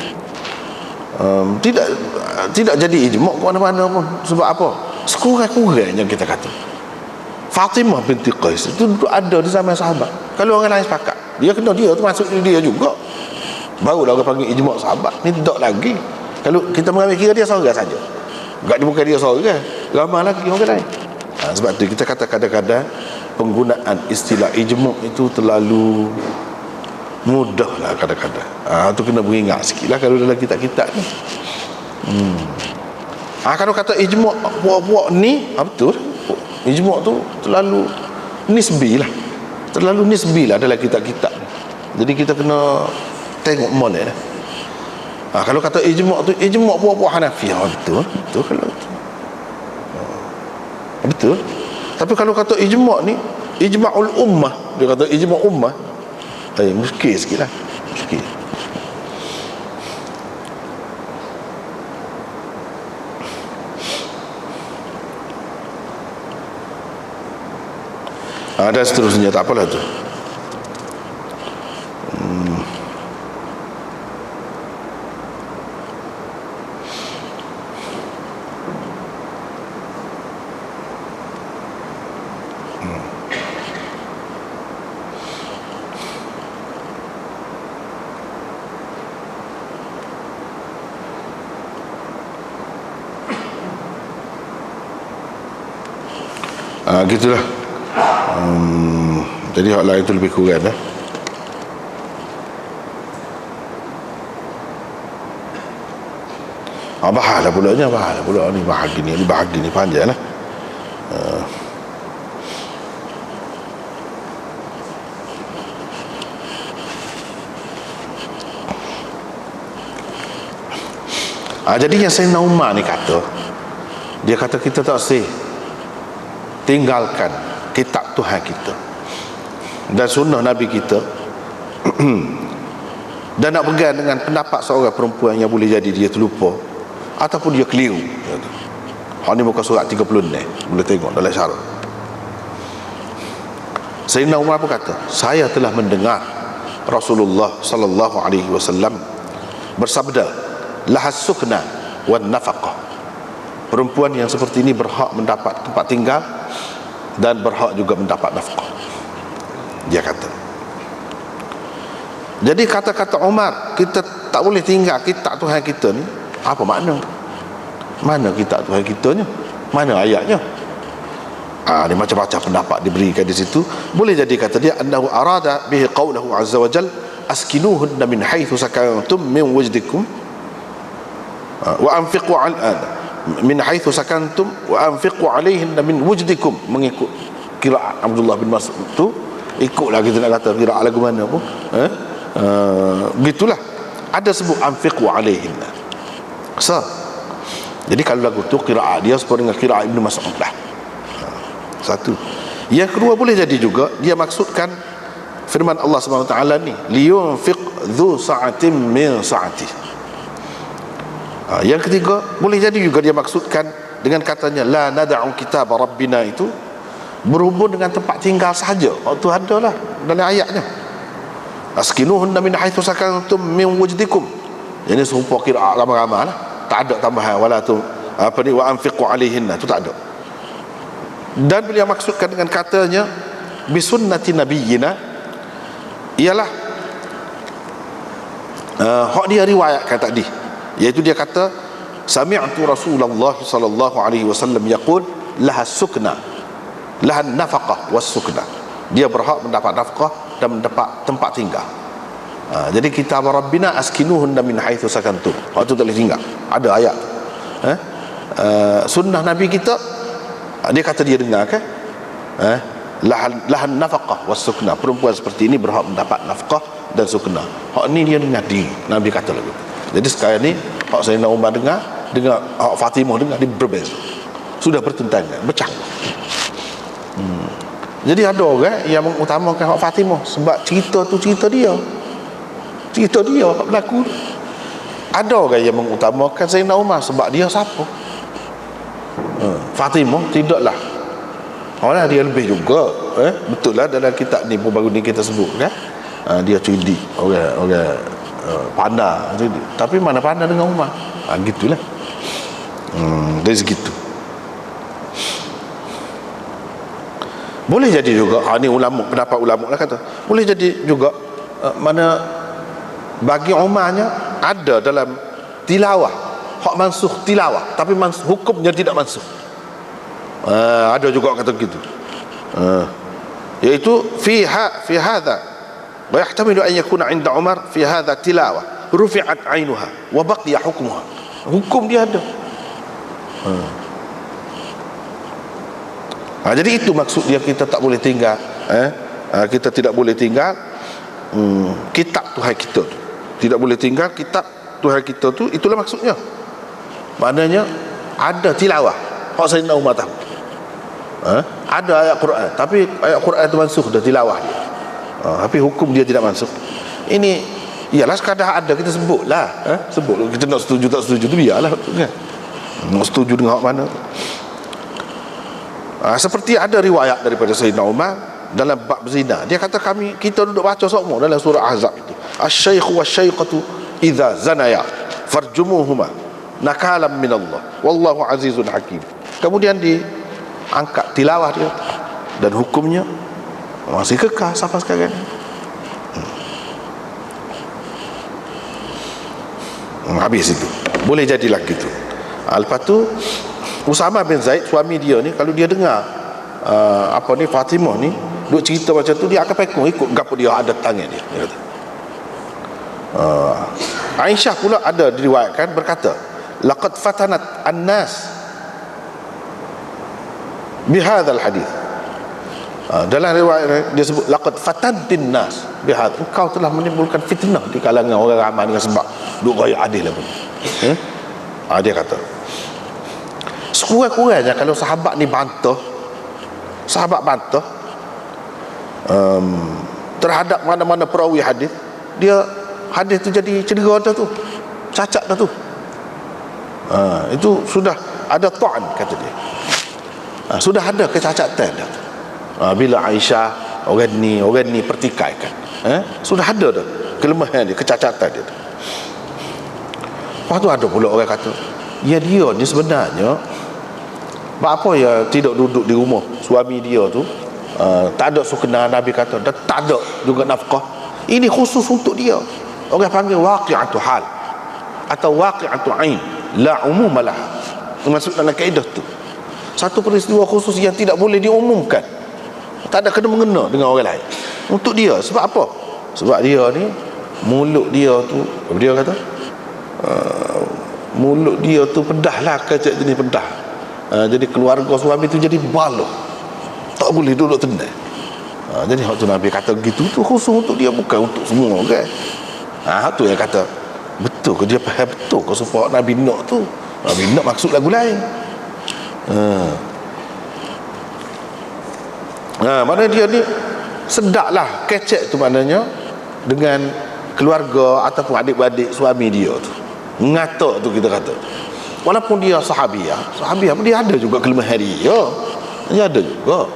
Tidak jadi ijma' ke mana-mana pun. Sebab apa? Sekurang-kurangnya kita kata Fatimah binti Qais itu ada di zaman sahabat. Kalau orang lain sepakat, dia kena dia tu masuk dia juga, barulah orang panggil ijma' sahabat. Ni tidak lagi. Kalau kita mengambil kira dia seorang saja, bukan dia seorang, ramai lagi orang lain. Sebab tu kita kata kadang-kadang penggunaan istilah ijma' itu terlalu mudah lah kadang-kadang. Tu kena beringat sikit lah kalau dalam kitab-kitab ni. Kalau kata ijma' puak-puak ni, betul, ijma' tu terlalu nisbi lah, terlalu nisbi lah dalam kitab-kitab ni. Jadi kita kena tengok molek lah. Kalau kata ijma' tu ijma' puak-puak Hanafi, betul kalau betul. Betul. Tapi kalau kata ijma' ni ijma'ul ummah, dia kata ijma' ummah, muskil sikit lah, muskil. Dan seterusnya, tak apalah tu. Gitulah. Jadi hak lain tu lebih kurang lah. Bahar lah pula ni, bahagi ni panjang lah. Jadi yang Sayyidina Umar ni kata, dia kata kita tak sih tinggalkan kitab Tuhan kita dan sunnah Nabi kita dan nak pegang dengan pendapat seorang perempuan yang boleh jadi dia terlupa ataupun dia keliru. Hak ni muka surat 36, boleh tengok dalam syarat. Sayyidina Umar pun kata, saya telah mendengar Rasulullah sallallahu alaihi wasallam bersabda, lahas sukna wan nafaqah, perempuan yang seperti ini berhak mendapat tempat tinggal dan berhak juga mendapat nafkah, dia kata. Jadi kata-kata Umar, kita tak boleh tinggal kitab Tuhan kita ni, apa makna? Mana kitab Tuhan kita ni? Mana ayatnya? Dia macam-macam pendapat diberikan di situ. Boleh jadi kata dia annahu arada bihi qawlahu azza wa jal askinuhunna min haitsu sakantum min wajdikum wa anfiqu min haitsu sakantum wa anfiqu alaihinna min wujdikum, mengikut qiraat Abdullah bin Mas'ud tu. Ikutlah kita nak kata qiraat lagu mana pun, gitulah ada sebut anfiqu alaihinna. Jadi kalau lagu tu qiraat dia seperti dengan qiraat Ibnu Mas'ud dah. Satu. Yang kedua, boleh jadi juga dia maksudkan firman Allah Subhanahu wa taala ni, liyunfiq dzu sa'atin min sa'ati. Yang ketiga, boleh jadi juga dia maksudkan dengan katanya la nad'u kitab rabbina itu berhubung dengan tempat tinggal sahaja. Waktu adalah dalam ayatnya. Askinuhunna min haitsu sakantum min wujdikum. Ini serupa qiraat ramai-ramai lah. Tak ada tambahan wala tu apa ni wa anfiqu alaihinna, tu tak ada. Dan beliau maksudkan dengan katanya bisunnati nabiyina ialah hak dia riwayatkan tadi, iaitu dia kata sami'tu Rasulullah sallallahu alaihi wasallam yaqul laha sukna laha nafaqah was sukna. Dia berhak mendapat nafkah dan mendapat tempat tinggal. Jadi kitab rabbina askinuhunna min haitsu sakantum, waktu tak boleh tinggal, ada ayat. Sunnah Nabi kita, dia kata dia dengar kan, lahan nafaqah was sukna, perempuan seperti ini berhak mendapat nafkah dan sukna. Hak ni dia dengar di Nabi kata lagu. Jadi sekarang ni hak Sayyidina Umar dengar hak Fatimah dengar, dia berbeza, sudah bertentangan, bercanggah. Jadi ada orang yang mengutamakan hak Fatimah sebab cerita tu cerita dia hak berlaku. Ada orang yang mengutamakan Sayyidina Umar sebab dia siapa? Fatimah tidaklah. Orang dia lebih juga, betul lah dalam kitab ni baru ni kita sebut kan, dia cerdik, orang pandai cerdik. Tapi mana pandai dengan Umar? Gitulah. Dari segitu. Boleh jadi juga, ni ulama, pendapat ulama lah kata, boleh jadi juga mana bagi Umarnya ada dalam tilawah hak mansuh tilawah, tapi hukumnya tidak mansuh. Ada juga kata begitu, iaitu fi hadha wa yahtamilu an yakuna 'inda Umar fi hadha tilawah rufi'at 'ainuha wa baqiya hukmuha. Hukum dia ada. Jadi itu maksud dia, kita tak boleh tinggal, kita tidak boleh tinggal kitab Tuhan kita tu, tidak boleh tinggal kitab Tuhan kita tu. Itulah maksudnya. Maknanya ada tilawah hak Sayyidina Umar tahu, ada ayat Quran, tapi ayat Quran itu mansuh dah tilawah dia, tapi hukum dia tidak mansuh. Ini ialah sekadar ada, kita sebutlah, sebut, kita nak setuju tak setuju tu biarlah kan, nak setuju dengan hak mana. Seperti ada riwayat daripada Sayyidina Umar dalam bab zina, dia kata kita duduk baca semua dalam surah Ahzab itu, asy-syaikhu wasy-syaiqatu idza zanaya farjumuhuma nakalam minallah wallahu azizun hakim. Kemudian diangkat tilawah dia dan hukumnya masih kekal sampai sekarang. Habis itu, boleh jadilah gitu. Lepas tu Usama bin Zaid, suami dia ni, kalau dia dengar Fatimah ni duk cerita macam tu, dia akan pekong ikut gapo dia ada tangan dia kata. Aisyah pula ada diriwayatkan berkata, laqad fatanat an-nas bihadzal hadis. Dalam riwayat dia sebut laqad fatantin nas bihadz, engkau telah menimbulkan fitnah di kalangan orang ramai dengan sebab duk gaya adil apa. Dia kata sekurang-kurangnya kalau sahabat ni bantah terhadap mana-mana perawi hadis, dia hadis tu jadi cedera dah tu, cacat dah tu. Itu sudah ada ta'an kata dia, sudah ada kecacatan dah tu. Bila Aisyah orang ni pertikaikan, sudah ada dah kelemahan dia, kecacatan dia tu. Lepas tu ada pula orang kata, ya dia ni sebenarnya apa ya tidak duduk di rumah suami dia tu, tak ada sukna, Nabi kata, dan tak ada juga nafkah. Ini khusus untuk dia, orang panggil waqi'atu hal atau waqi'atu ain, la umumalah. Maksud dalam kaedah tu satu peristiwa khusus yang tidak boleh diumumkan, tak ada kena-mengena dengan orang lain. Untuk dia, sebab apa? Sebab dia ni mulut dia tu, dia kata mulut dia tu pedah lah, kacak jenis pedah. Jadi keluarga suami tu jadi baloh, tak boleh duduk tenang. Jadi waktu Nabi kata gitu tu khusus untuk dia, bukan untuk semua kan. Tu yang kata betul ke dia faham betul ke supaya Nabi nak tu. nak maksud lagu lain. Mana dia ni sedaklah kecek tu, maknanya dengan keluarga ataupun adik-beradik suami dia tu. Ngatak tu kita kata. Walaupun dia sahabiah pun dia ada juga kelemahan dia. Dia ada juga.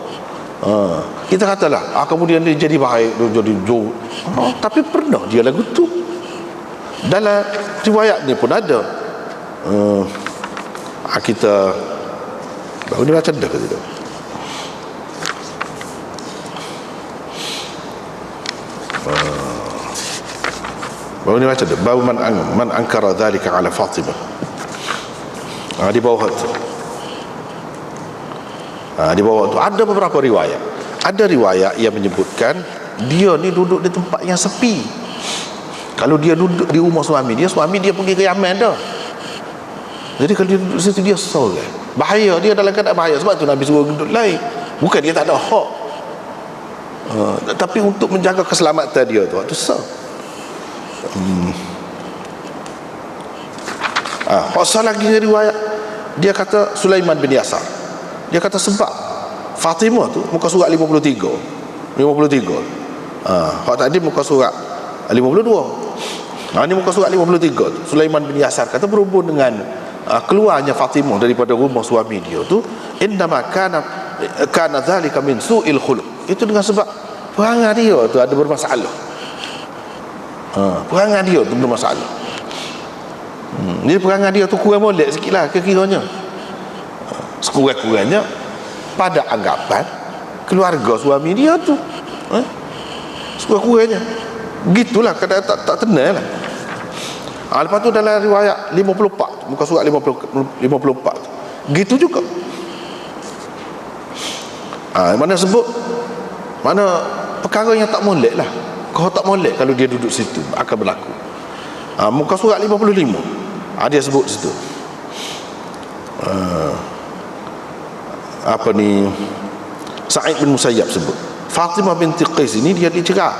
Kita katalah kemudian dia jadi baik, dia jadi jauh. Tapi pernah dia lagu tu. Dalam riwayat ni pun ada. Kita baru ni baca dah ke tidak? Baru ni baca dah. Baru man angkara dhalika ala Fatimah. Di bawah tu. Di bawah tu ada beberapa riwayat. Ada riwayat yang menyebutkan dia ni duduk di tempat yang sepi. Kalau dia duduk di rumah suami dia pergi ke Yaman dah. Jadi kalau dia duduk di situ dia seorang. Bahaya, dia dalam keadaan bahaya. Sebab tu Nabi suruh duduk lain. Bukan dia tak ada hak, tapi untuk menjaga keselamatan dia tu waktu sah. Hak lagi riwayat, dia kata Sulaiman bin Yasar, dia kata sebab Fatimah tu muka surat 53. Hak tadi muka surat 52. Ini muka surat 53 tu. Sulaiman bin Yasar kata berhubung dengan keluarnya Fatimah daripada rumah suami dia tu, innama kana dhalika min su'il khuluq. Itu dengan sebab perangai dia tu ada bermasalah. Perangai dia tu bermasalah. Jadi perangai dia tu kurang molek sikit lah kira-kiranya. Sekurang-kurangnya pada anggapan keluarga suami dia tu, sekurang-kurangnya begitulah, kadang tak tenang lah. Lepas tu dalam riwayat 54, muka surat 54 tu, gitu juga. Mana sebut, mana perkara yang tak molek lah. Kalau tak molek, kalau dia duduk situ akan berlaku. Muka surat 55, dia sebut situ. Sa'id bin Musayyab sebut Fatimah binti Qais ini dia dicerai.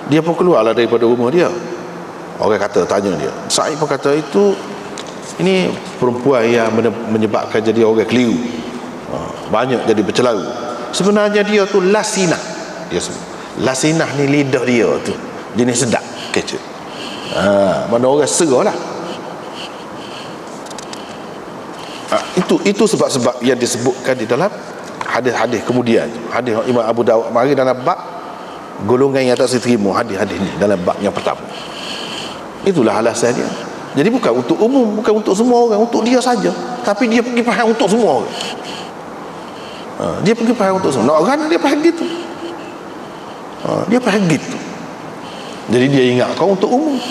Dia pun keluarlah daripada rumah dia. Orang kata, tanya dia, Sa'id pun kata ini perempuan yang menyebabkan jadi orang keliru, banyak jadi bercelaru. Sebenarnya dia tu lasinah. Dia sebut lasinah ni lidah dia tu jenis sedap kecil. Mana orang serah lah. Itu sebab-sebab yang disebutkan di dalam hadis-hadis kemudian. Hadis Imam Abu Dawud mari dalam bab golongan yang tak diterima, hadis-hadis ni dalam bab yang pertama. Itulah alasan dia. Jadi bukan untuk umum, bukan untuk semua orang, untuk dia saja. Tapi dia pergi faham untuk semua orang. Dia pergi faham untuk semua. Nak orang dia faham gitu. Dia faham gitu. Jadi dia ingat kau untuk umum.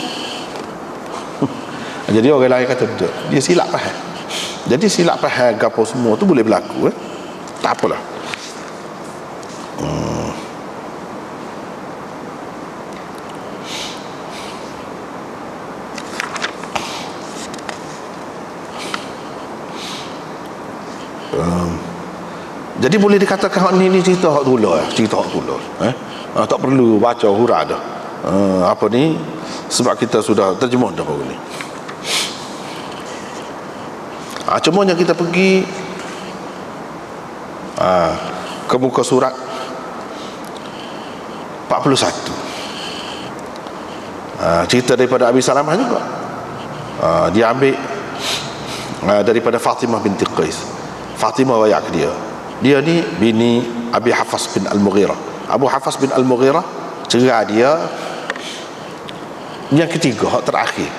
Jadi orang lain kata betul, dia silap faham. Jadi silap faham gapo semua tu boleh berlaku. Tak apalah. Jadi boleh dikatakan ini cerita hak tulah, tak perlu baca huruf dah. Sebab kita sudah terjemah dah baru ni. Cumanya kita pergi ke muka surat 41. Cerita daripada Abi Salamah juga. Dia ambil daripada Fatimah binti Qais. Fatimah wayak dia. Dia ni bini Abi Hafs bin Al-Mughirah. Abu Hafs bin Al-Mughirah cerai dia yang ketiga, hak terakhir.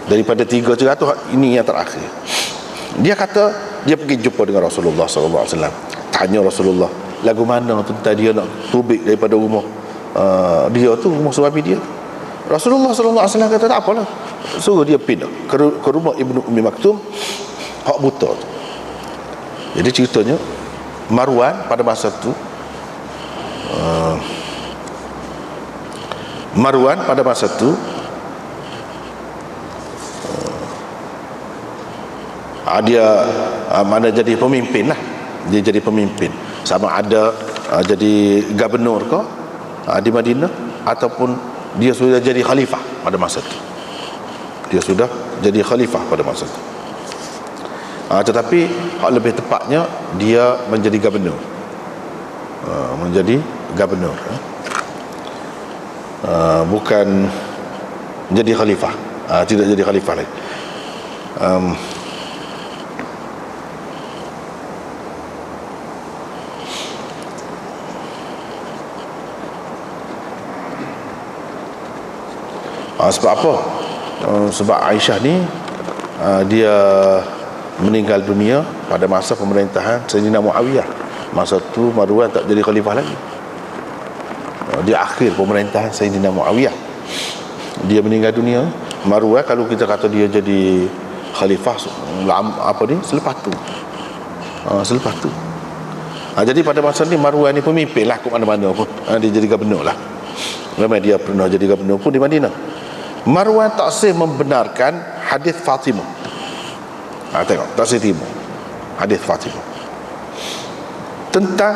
Daripada 3 cerai tu, ini yang terakhir. Dia kata dia pergi jumpa dengan Rasulullah SAW. Tanya Rasulullah, lagu mana tentang dia nak tubik daripada rumah dia tu, rumah suami dia. Rasulullah SAW kata tak apalah, suruh dia pindah ke rumah Ibnu Ummi Maktum, hak buta tu. Jadi ceritanya Marwan pada masa tu dia mana jadi pemimpin lah. Dia jadi pemimpin, sama ada jadi gubernur ke di Madinah, ataupun dia sudah jadi khalifah pada masa tu. Dia sudah jadi khalifah pada masa itu. Tetapi hak lebih tepatnya dia menjadi gubernur. Menjadi gubernur. Bukan jadi khalifah. Tidak jadi khalifah lagi. Sebab apa? Sebab Aisyah ni dia meninggal dunia pada masa pemerintahan Sayyidina Muawiyah. Masa tu Marwan tak jadi khalifah lagi. Di akhir pemerintahan Sayyidina Muawiyah dia meninggal dunia. Marwan kalau kita kata dia jadi khalifah selepas tu. Selepas tu. Jadi pada masa ni Marwan ni pemimpin lah ke mana-mana pun. Dia jadi gubernur lah. Memang dia pernah jadi gubernur pun di Madinah. Marwan tak membenarkan hadis Fatimah. Tengok, tak terima hadis Fatimah tentang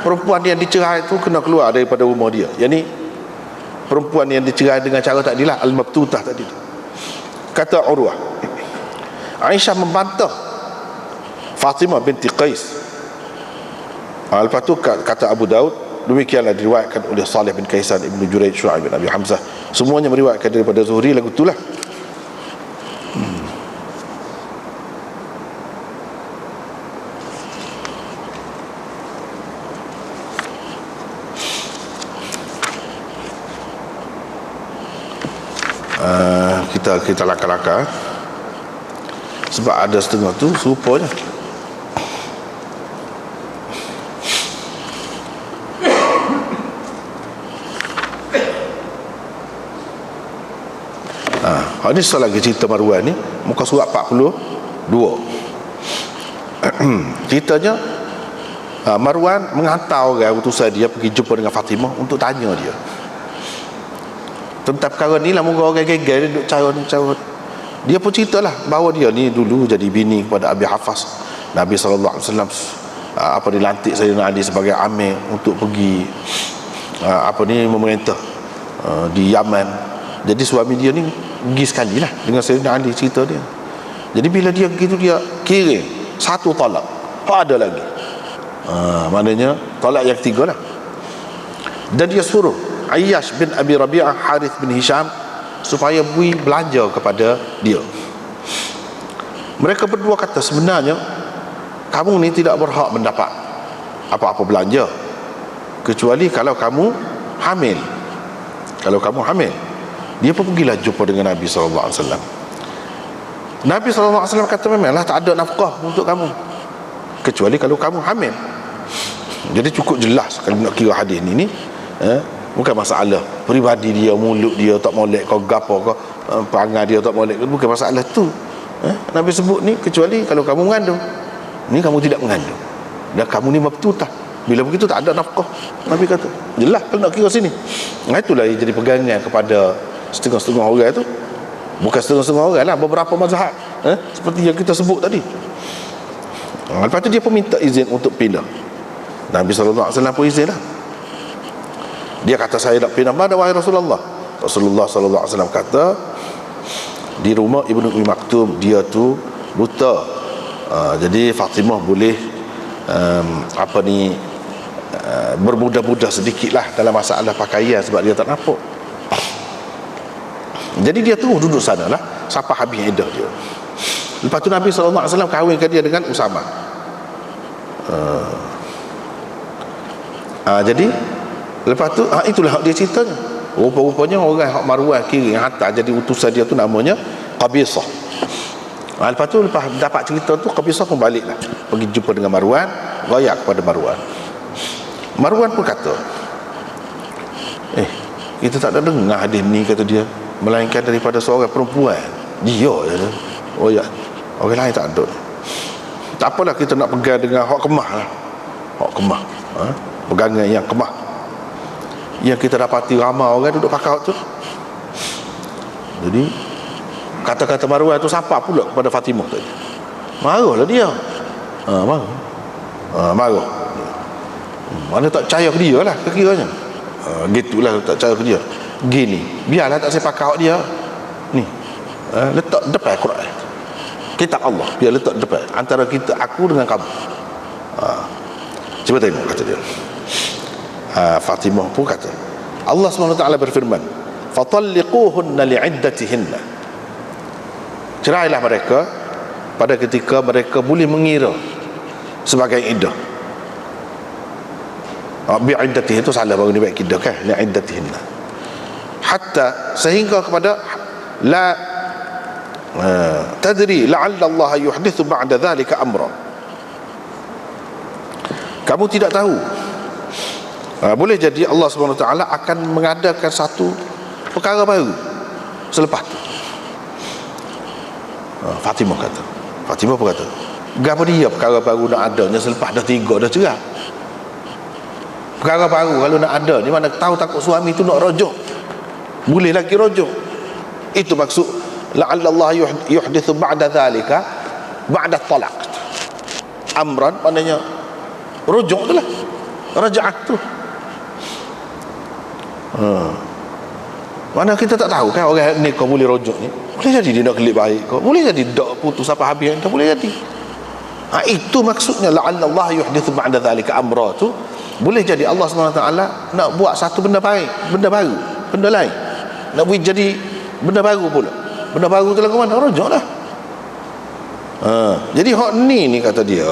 perempuan yang dicerai itu kena keluar daripada rumah dia. Yang ni perempuan yang dicerai dengan cara tak adilah, al-mabtutah tadi. Kata Urwah, Aisyah membantah Fatimah binti Qais. Lepas tu kata Abu Daud, demikianlah diriwayatkan oleh Salih bin Kaisan, Ibnu Juraij, Syu'aib bin Abi Hamzah. Semuanya meriwayatkan daripada Zuhri lagu itulah. Kita laka-laka sebab ada setengah tu serupanya. Ini sekali lagi cerita Marwan ni, muka surat 42. Ceritanya Marwan menghantar orang utusan dia pergi jumpa dengan Fatimah untuk tanya dia tentang perkara ni lah. Moga orang gegar duduk cara. Dia pun ceritalah bahawa dia ni dulu jadi bini kepada Abi Hafas. Nabi SAW dilantik Sayyidina Ali sebagai amir untuk pergi memerintah di Yaman. Jadi suami dia ni pergi sekali lah dengan Sayyidina Ali, cerita dia. Jadi bila dia begitu, dia kirim satu talak, ada lagi. Maknanya talak yang ketiga lah. Dan dia suruh Ayyash bin Abi Rabi'ah, Harith bin Hisham supaya bui belanja kepada dia. Mereka berdua kata, sebenarnya kamu ni tidak berhak mendapat apa-apa belanja kecuali kalau kamu hamil. Kalau kamu hamil. Dia pun pergilah jumpa dengan Nabi SAW. Nabi SAW kata, memanglah tak ada nafkah untuk kamu kecuali kalau kamu hamil. Jadi cukup jelas kalau nak kira hadis ni bukan masalah peribadi dia, mulut dia tak molek kau gapo kau, perangai dia tak molek, bukan masalah tu. Nabi sebut ni kecuali kalau kamu mengandung. Ni kamu tidak mengandung dan kamu ni mabtutah. Bila begitu tak ada nafkah. Nabi kata jelas kalau nak kira sini. Itulah yang jadi pegangan kepada setengah-setengah orang tu. Bukan setengah-setengah orang lah, beberapa mazhab seperti yang kita sebut tadi. Lepas tu dia pun minta izin untuk pindah. Nabi SAW pun izin lah. Dia kata, saya nak pindah mana wahai Rasulullah? Rasulullah SAW kata, di rumah Ibnu Ummi Maktum dia tu buta. Jadi Fatimah boleh bermudah-mudah sedikit lah dalam masalah pakaian sebab dia tak nampak. Jadi dia terus duduk sana lah sampai habis iddah dia. Lepas tu Nabi SAW kahwinkan dia dengan Usama. Jadi lepas tu itulah dia ceritanya. Rupa-rupanya orang hak Marwan kiri yang hantar jadi utusan dia tu namanya Qabisah. Lepas tu lepas dapat cerita tu, Qabisah pun balik lah pergi jumpa dengan Marwan, rayak kepada Marwan. Marwan pun kata, kita tak ada dengar hadis ni, kata dia, melainkan daripada seorang perempuan. Dia je tu. Oh ya, orang lain tak ada. Tak apalah, kita nak pegang dengan hak kemah lah. Hak kemah, pegangan yang kemah. Yang kita dapati ramai orang duduk pakai hak tu. Jadi kata-kata Marwan tu sampai pula kepada Fatimah tadi. Marahlah dia. Marah. Mana tak percaya ke dia lah kira-kiranya. Gitulah tak percaya ke dia. Gini, biarlah tak saya pakai hak dia. Ni. letak depan Quran, kitab Allah, dia letak depan antara kita, aku dengan kamu. Cuba tengok kata dia. Fatimah pun kata, Allah SWT berfirman, fatalliquhunna li'iddatihinna, cerailah mereka pada ketika mereka boleh mengira sebagai iddah. Bi'iddatihin itu salah, baru ni baik iddah kan, li'iddatihinna, hatta sehingga kepada la tadri la'alla Allah yuhdithu ba'da dhalika amra, kamu tidak tahu, boleh jadi Allah SWT akan mengadakan satu perkara baru selepas tu. Fatimah pun kata, gapo dia perkara baru nak adanya selepas dah 3 dah cerai? Perkara baru kalau nak ada ni, mana tahu takut suami tu nak rojok, boleh lagi rojok. Itu maksud la'alla Allah yuhdithu ba'da dhalika, ba'da talaq amran, maknanya rojok tu lah, raja'ah tu. Mana kita tak tahu kan, orang ni kau boleh rojok ni, boleh jadi dia nak kelip baik kau, boleh jadi dak putus apa habis entah, boleh jadi. Itu maksudnya la'alla Allah yuhdithu ba'da dhalika amra tu, boleh jadi Allah SWT nak buat satu benda baik, benda baru, benda lain, nak buat jadi benda baru pula. Benda baru tu lagu mana? Rojok lah. Jadi hak ni kata dia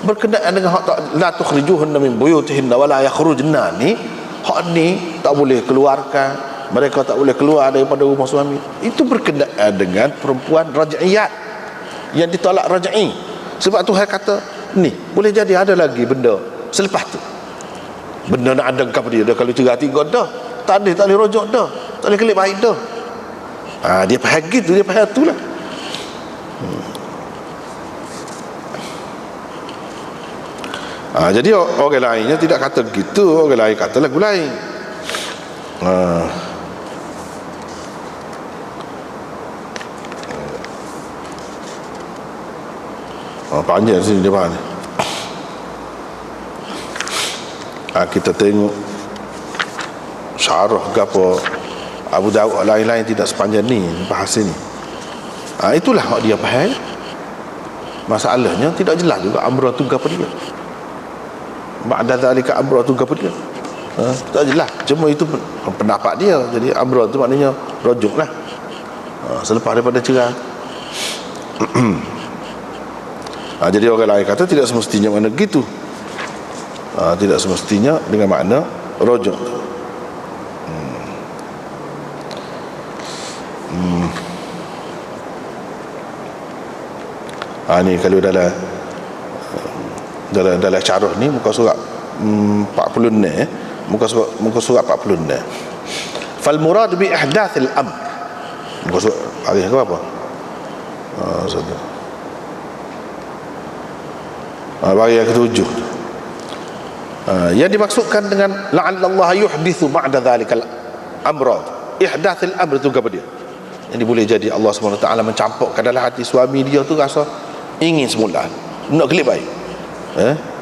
berkenaan dengan hak tak la tukhrijuhunna min buyutihinna wala yakhrujna ni, hak ni tak boleh keluarkan, mereka tak boleh keluar daripada rumah suami. Itu berkenaan dengan perempuan raj'iyat yang ditolak raj'i. Sebab Tuhan kata ni boleh jadi ada lagi benda selepas tu, benda nak ada kepada dia. Dia kalau cerai 3 dah, tak boleh rojok dah, tak boleh kelip baik dah. Dia faham gitu, dia faham tu lah. Jadi orang lainnya tidak kata gitu, orang lain kata lagu lain. Panjang sini dia faham. Kita tengok syarah ke apa Abu Daud lain-lain tidak sepanjang ni bahasa ni. Itulah hak dia faham. Masalahnya tidak jelas juga amrah tu apa dia, ba'da zalika amrah tu apa dia, tak jelas. Cuma itu pendapat dia. Jadi amrah tu maknanya rojok lah, selepas daripada cerai. Jadi orang lain kata tidak semestinya makna gitu, tidak semestinya dengan makna rojok. Ni kalau dalam syarah ni muka surat 40 ni, muka surat 40 ni, fal murad bi ihdath al amr, muka surat hari ke apa? Bagi yang ketujuh, yang dimaksudkan dengan la'alla Allah yuhdithu ba'da dhalikal amrad, ihdath al amr tu apa dia? Jadi boleh jadi Allah SWT mencampurkan dalam hati suami dia tu rasa ingin semula nak kelip baik,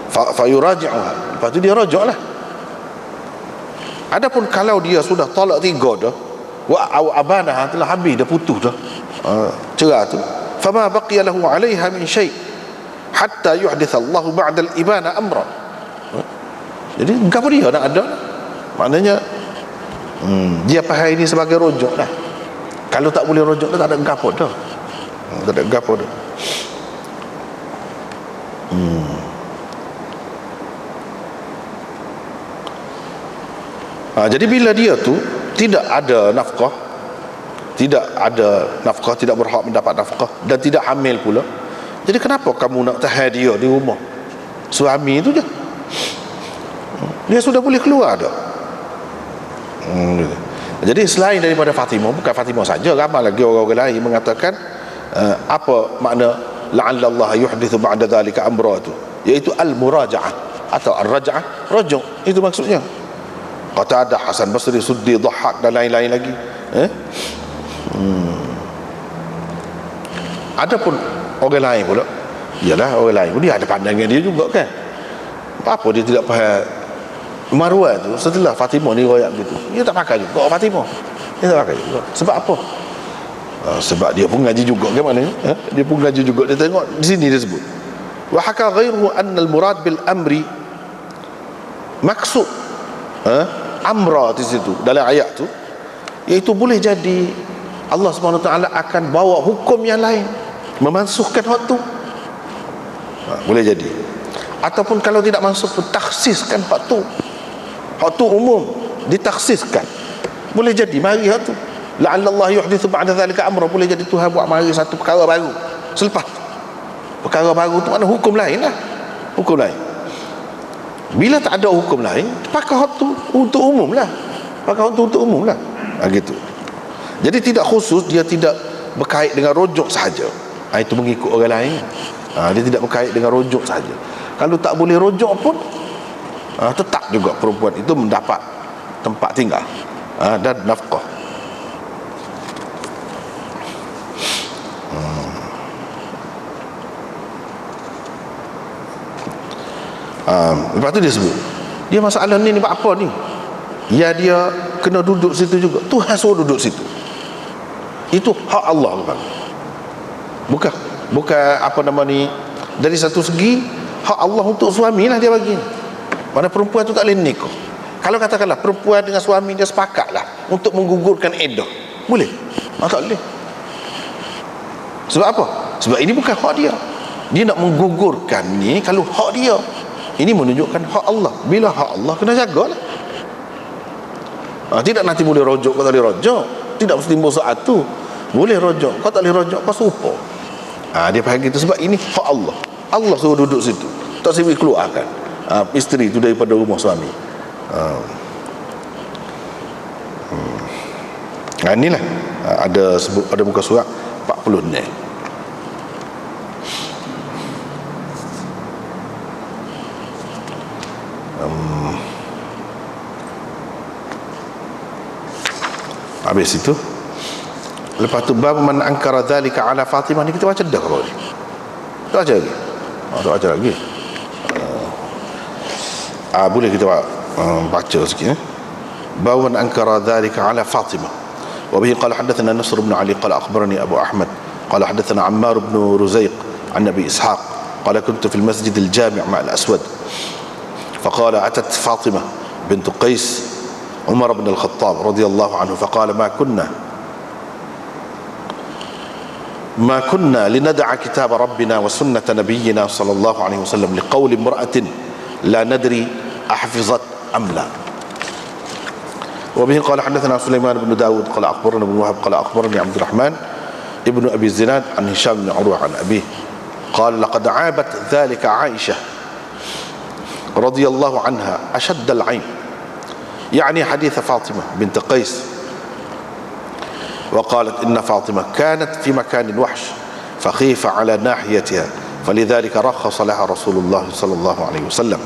fa yuraji'uha, lepas tu dia rajak lah. Adapun kalau dia sudah talak 3 dah, wa abanaha, telah habis dah, putus dah, cerai tu, fama baqiya lahu 'alaiha min syai' hatta yuhdith Allah ba'da al-ibana amra. Jadi apa dia nak ada, maknanya dia faham ini sebagai rojok lah. Kalau tak boleh rojok dah, tak ada gapo dah, tak ada gapo dah. Jadi bila dia tu tidak ada nafkah, tidak berhak mendapat nafkah dan tidak hamil pula, jadi kenapa kamu nak tahan dia di rumah suami itu je? Dia sudah boleh keluar dah. Jadi selain daripada Fatimah, bukan Fatimah saja, ramai lagi orang-orang lain mengatakan apa makna la'alla Allah yuhdithu ba'da dhalika amra tu, iaitu al-muraja'ah atau ar-raj'ah, rojok. Itu maksudnya. Qatadah, Hasan Basri, Suddi, Dhahhak dan lain-lain lagi. Adapun orang lain pula, ialah orang lain pun dia ada pandangan dia juga kan. Apa dia tidak faham Marwah tu setelah Fatimah ni royak begitu, dia tak pakai juga Fatimah, dia tak pakai juga. Sebab apa? Sebab dia pun ngaji juga ke mana? Dia pun ngaji juga. Dia tengok di sini dia sebut. Wa haka ghairuhu anna al-murad bil amri maksud amra di situ dalam ayat tu, iaitu boleh jadi Allah SWT akan bawa hukum yang lain, memansuhkan hak tu. Boleh jadi. Ataupun kalau tidak mansuh pun takhsiskan hak tu. Hak tu umum ditakhsiskan. Boleh jadi mari hak tu. La'alla Allah yuhdithu ba'da dhalika amra, boleh jadi Tuhan buat mari satu perkara baru selepas perkara baru tu, mana hukum lain lah, hukum lain. Bila tak ada hukum lain, pakai hak tu untuk umum lah, pakai hak tu untuk umum lah. Gitu. Jadi tidak khusus, dia tidak berkait dengan rujuk sahaja. Itu mengikut orang lain. Dia tidak berkait dengan rujuk sahaja. Kalau tak boleh rujuk pun, tetap juga perempuan itu mendapat tempat tinggal dan nafkah. Lepas tu dia sebut, dia masalah ni buat apa ni? Ya, dia kena duduk situ juga. Tuhan suruh duduk situ. Itu hak Allah kan? Bukan apa nama ni, dari satu segi hak Allah untuk suami lah dia bagi. Mana perempuan tu tak boleh nikah. Kalau katakanlah perempuan dengan suami dia sepakat lah untuk menggugurkan iddah, boleh? Tak boleh. Sebab apa? Sebab ini bukan hak dia. Dia nak menggugurkan ni kalau hak dia. Ini menunjukkan hak Allah. Bila hak Allah, kena jagalah. Tidak nanti boleh rojok, kau tak boleh rojok. Tidak mesti timbul saat tu. Boleh rojok, kau tak boleh rojok, kau serupa. Dia faham gitu. Sebab ini hak Allah. Allah suruh duduk situ. Tak boleh keluarkan isteri itu daripada rumah suami. Inilah ada sebut, ada muka surat 40 ni. Habis itu, lepas tu bab man ankara dzalika ala Fatimah, ni kita baca dah kalau ni. Kita baca lagi. Kita baca lagi. Boleh kita baca sikit. Bab man ankara dzalika ala Fatimah. Wa bihi qala hadatsana Nasr ibn Ali qala akhbarani Abu Ahmad qala hadatsana Ammar ibn Ruzaiq an Nabi Ishaq qala kuntu fil masjid al-jami' ma' al-Aswad فقال أتت فاطمة بنت قيس عمر بن الخطاب رضي الله عنه فقال ما كنا لندع كتاب ربنا وسنة نبينا صلى الله عليه وسلم لقول امرأة لا ندري أحفظت أم لا. وبه قال حدثنا سليمان بن داود قال أخبرنا ابن وهب قال أخبرني عبد الرحمن ابن أبي الزناد عن هشام بن عروة عن أبيه قال لقد عابت ذلك عائشة رضي الله عنها أشد العين، يعني حديث فاطمة بنت قيس، وقالت إن فاطمة كانت في مكان الوحش فخيف على ناحيتها فلذلك رخص لها رسول الله صلى الله عليه وسلم.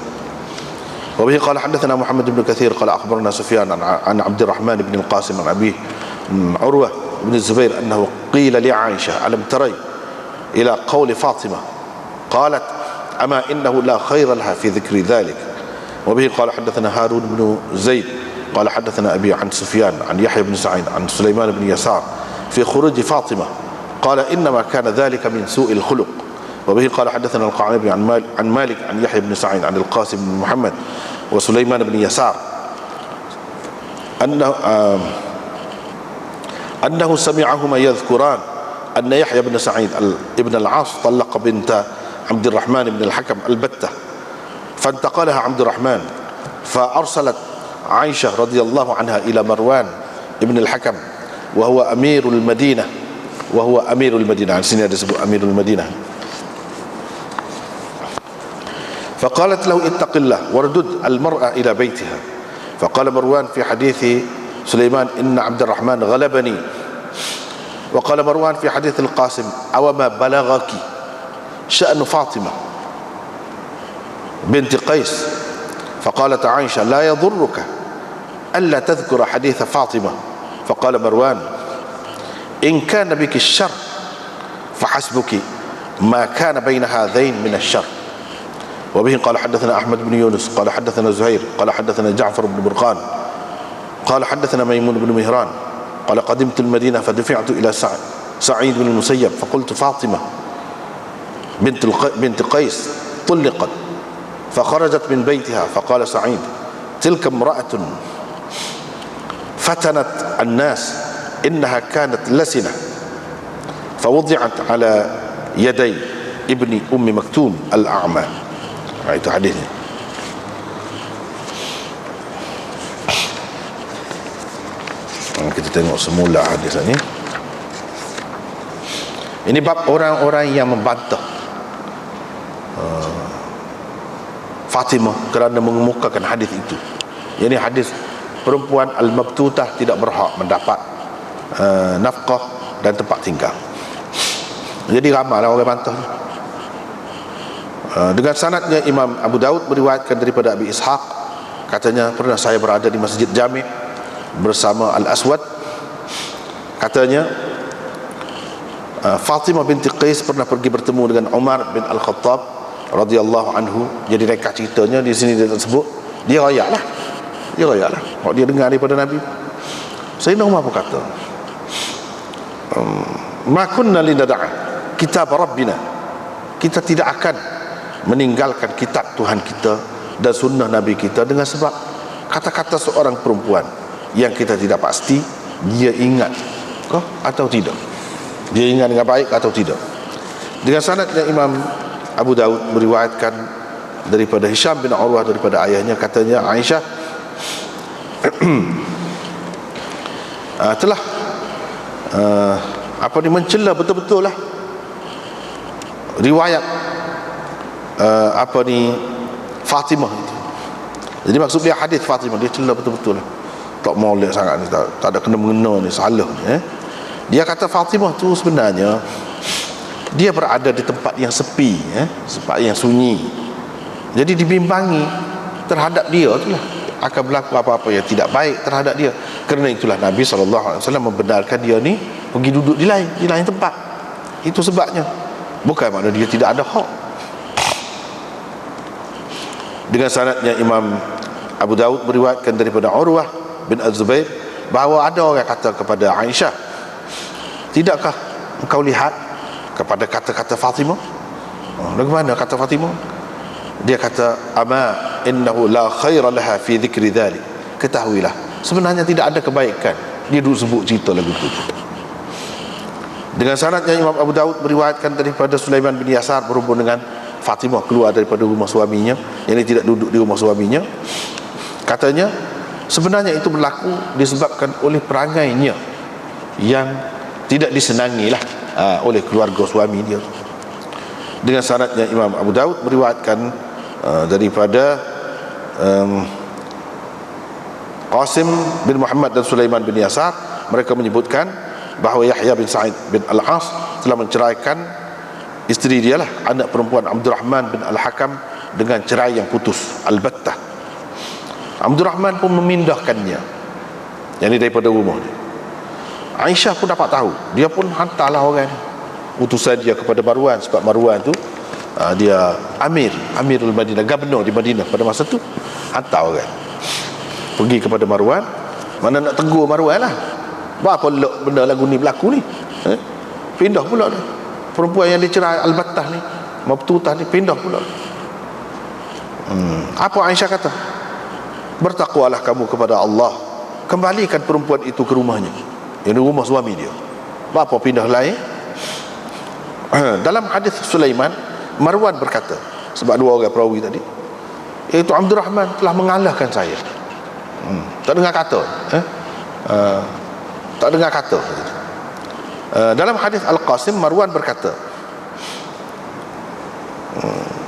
وبه قال حدثنا محمد بن كثير قال أخبرنا سفيان عن عبد الرحمن بن القاسم عن أبيه عروة بن الزبير أنه قيل لعائشة ألم تري إلى قول فاطمة قالت أما إنه لا خير لها في ذكر ذلك. وبه قال حدثنا هارون بن زيد قال حدثنا أبي عن سفيان عن يحيى بن سعيد عن سليمان بن يسار في خروج فاطمة قال إنما كان ذلك من سوء الخلق. وبه قال حدثنا القعنبي عن مالك عن يحيى بن سعيد عن القاسم بن محمد وسليمان بن يسار أنه سمعهما يذكران أن يحيى بن سعيد ابن العاص طلق بنت عبد الرحمن بن الحكم البتة فانتقلها عبد الرحمن فأرسلت عائشة رضي الله عنها إلى مروان ابن الحكم وهو أمير المدينة عن سنة أمير المدينة فقالت له اتق الله وردد المرأة إلى بيتها. فقال مروان في حديث سليمان إن عبد الرحمن غلبني. وقال مروان في حديث القاسم أو ما بلغك شأن فاطمة بنت قيس. فقالت عائشة لا يضرك ألا تذكر حديث فاطمة. فقال مروان إن كان بك الشر فحسبك ما كان بين هذين من الشر. وبه قال حدثنا أحمد بن يونس قال حدثنا زهير قال حدثنا جعفر بن برقان قال حدثنا ميمون بن مهران قال قدمت المدينة فدفعت إلى سعيد بن المسيب فقلت فاطمة بنت قيس طلقت فخرجت من بيتها فقال سعيد تلك امرأة فتنت الناس إنها كانت لسنة فوضعت على يدي ابن مكتوم الأعمى. Itu hadisnya. Kita tengok semula hadis ini. Ini bab orang-orang yang membantah Fatimah kerana mengemukakan hadis itu. Ini hadis perempuan al-mabtutah tidak berhak mendapat nafkah dan tempat tinggal. Jadi ramailah orang bantah. Dengan sanadnya Imam Abu Daud meriwayatkan daripada Abi Ishaq, katanya pernah saya berada di Masjid Jami' bersama Al-Aswad. Katanya Fatimah binti Qais pernah pergi bertemu dengan Umar bin Al-Khattab radhiyallahu anhu. Jadi rekah ceritanya di sini dia tersebut, dia royak lah. Kalau dia dengar daripada Nabi. Sayyidina Umar pun kata, ma kunna linada'a kitab rabbina, kita tidak akan meninggalkan kitab Tuhan kita dan sunnah Nabi kita dengan sebab kata-kata seorang perempuan yang kita tidak pasti dia ingat kah atau tidak, dia ingat dengan baik atau tidak. Dengan sanadnya Imam Abu Daud meriwayatkan daripada Hisham bin Urwah daripada ayahnya, katanya Aisyah telah mencela betul-betul lah riwayat Fatimah itu. Jadi maksud dia hadis Fatimah, dia cela betul-betul lah. Tak molek sangat ni, tak ada kena-mengena ni, salah ni. Dia kata Fatimah tu sebenarnya dia berada di tempat yang sepi, tempat yang sunyi. Jadi dibimbangi terhadap dia itulah akan berlaku apa-apa yang tidak baik terhadap dia. Kerana itulah Nabi SAW membenarkan dia ni pergi duduk di lain tempat. Itu sebabnya. Bukan makna dia tidak ada hak. Dengan sanadnya Imam Abu Daud meriwayatkan daripada Urwah bin Az-Zubair bahawa ada orang kata kepada Aisyah, tidakkah engkau lihat kepada kata-kata Fatimah? Bagaimana kata Fatimah? Dia kata, ama innahu la khaira laha fi dhikri dhalik, ketahuilah sebenarnya tidak ada kebaikan dia duduk sebut cerita lagu itu. Dengan sanadnya Imam Abu Daud meriwayatkan daripada Sulaiman bin Yasar berhubung dengan Fatimah keluar daripada rumah suaminya, yang tidak duduk di rumah suaminya. Katanya sebenarnya itu berlaku disebabkan oleh perangainya yang tidak disenangi lah oleh keluarga suami dia. Dengan sanadnya Imam Abu Daud meriwayatkan daripada Qasim bin Muhammad dan Sulaiman bin Yasar, mereka menyebutkan bahawa Yahya bin Sa'id bin Al-As telah menceraikan isteri dia lah, anak perempuan Abdurrahman bin Al-Hakam, dengan cerai yang putus al-battah. Abdurrahman pun memindahkannya, yang ini daripada rumah dia. Aisyah pun dapat tahu, dia pun hantarlah orang utusan dia kepada Marwan, sebab Marwan tu dia Amirul Madinah, gubernur di Madinah pada masa tu. Hantar orang pergi kepada Marwan, mana nak tegur Marwan lah, apa benda lagu ni berlaku ni, pindah pula dah. Perempuan yang dicerai al-battah ni, mabtutah ni, pindah pula. Apa Aisyah kata? Bertakwalah kamu kepada Allah, kembalikan perempuan itu ke rumahnya, yang rumah suami dia. Apa pindah lain? Dalam hadis Sulaiman, Marwan berkata, sebab dua orang perawi tadi, iaitu Abdurrahman telah mengalahkan saya. Tak dengar kata, tak dengar kata. Dalam hadis Al-Qasim, Marwan berkata,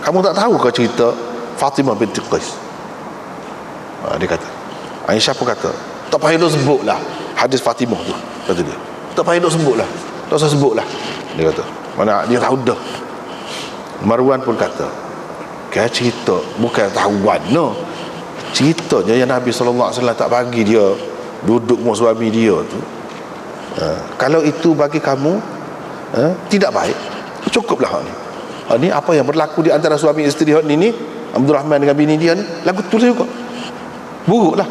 kamu tak tahu ke cerita Fatimah binti Qais? Dia kata, Aisyah pun kata, tak payah duk sebut lah hadis Fatimah tu, kata dia. Tak payah duk sebut lah, tak usah sebut lah, dia kata. Mana dia tahu dah. Marwan pun kata, kan cerita bukan tahuan, no, ceritanya yang Nabi SAW tak bagi dia duduk dengan suami dia tu. Kalau itu bagi kamu tidak baik, cukuplah ni. Ni apa yang berlaku di antara suami isteri ni Abdurrahman dengan bini dia ni, lagu tu juga buruklah,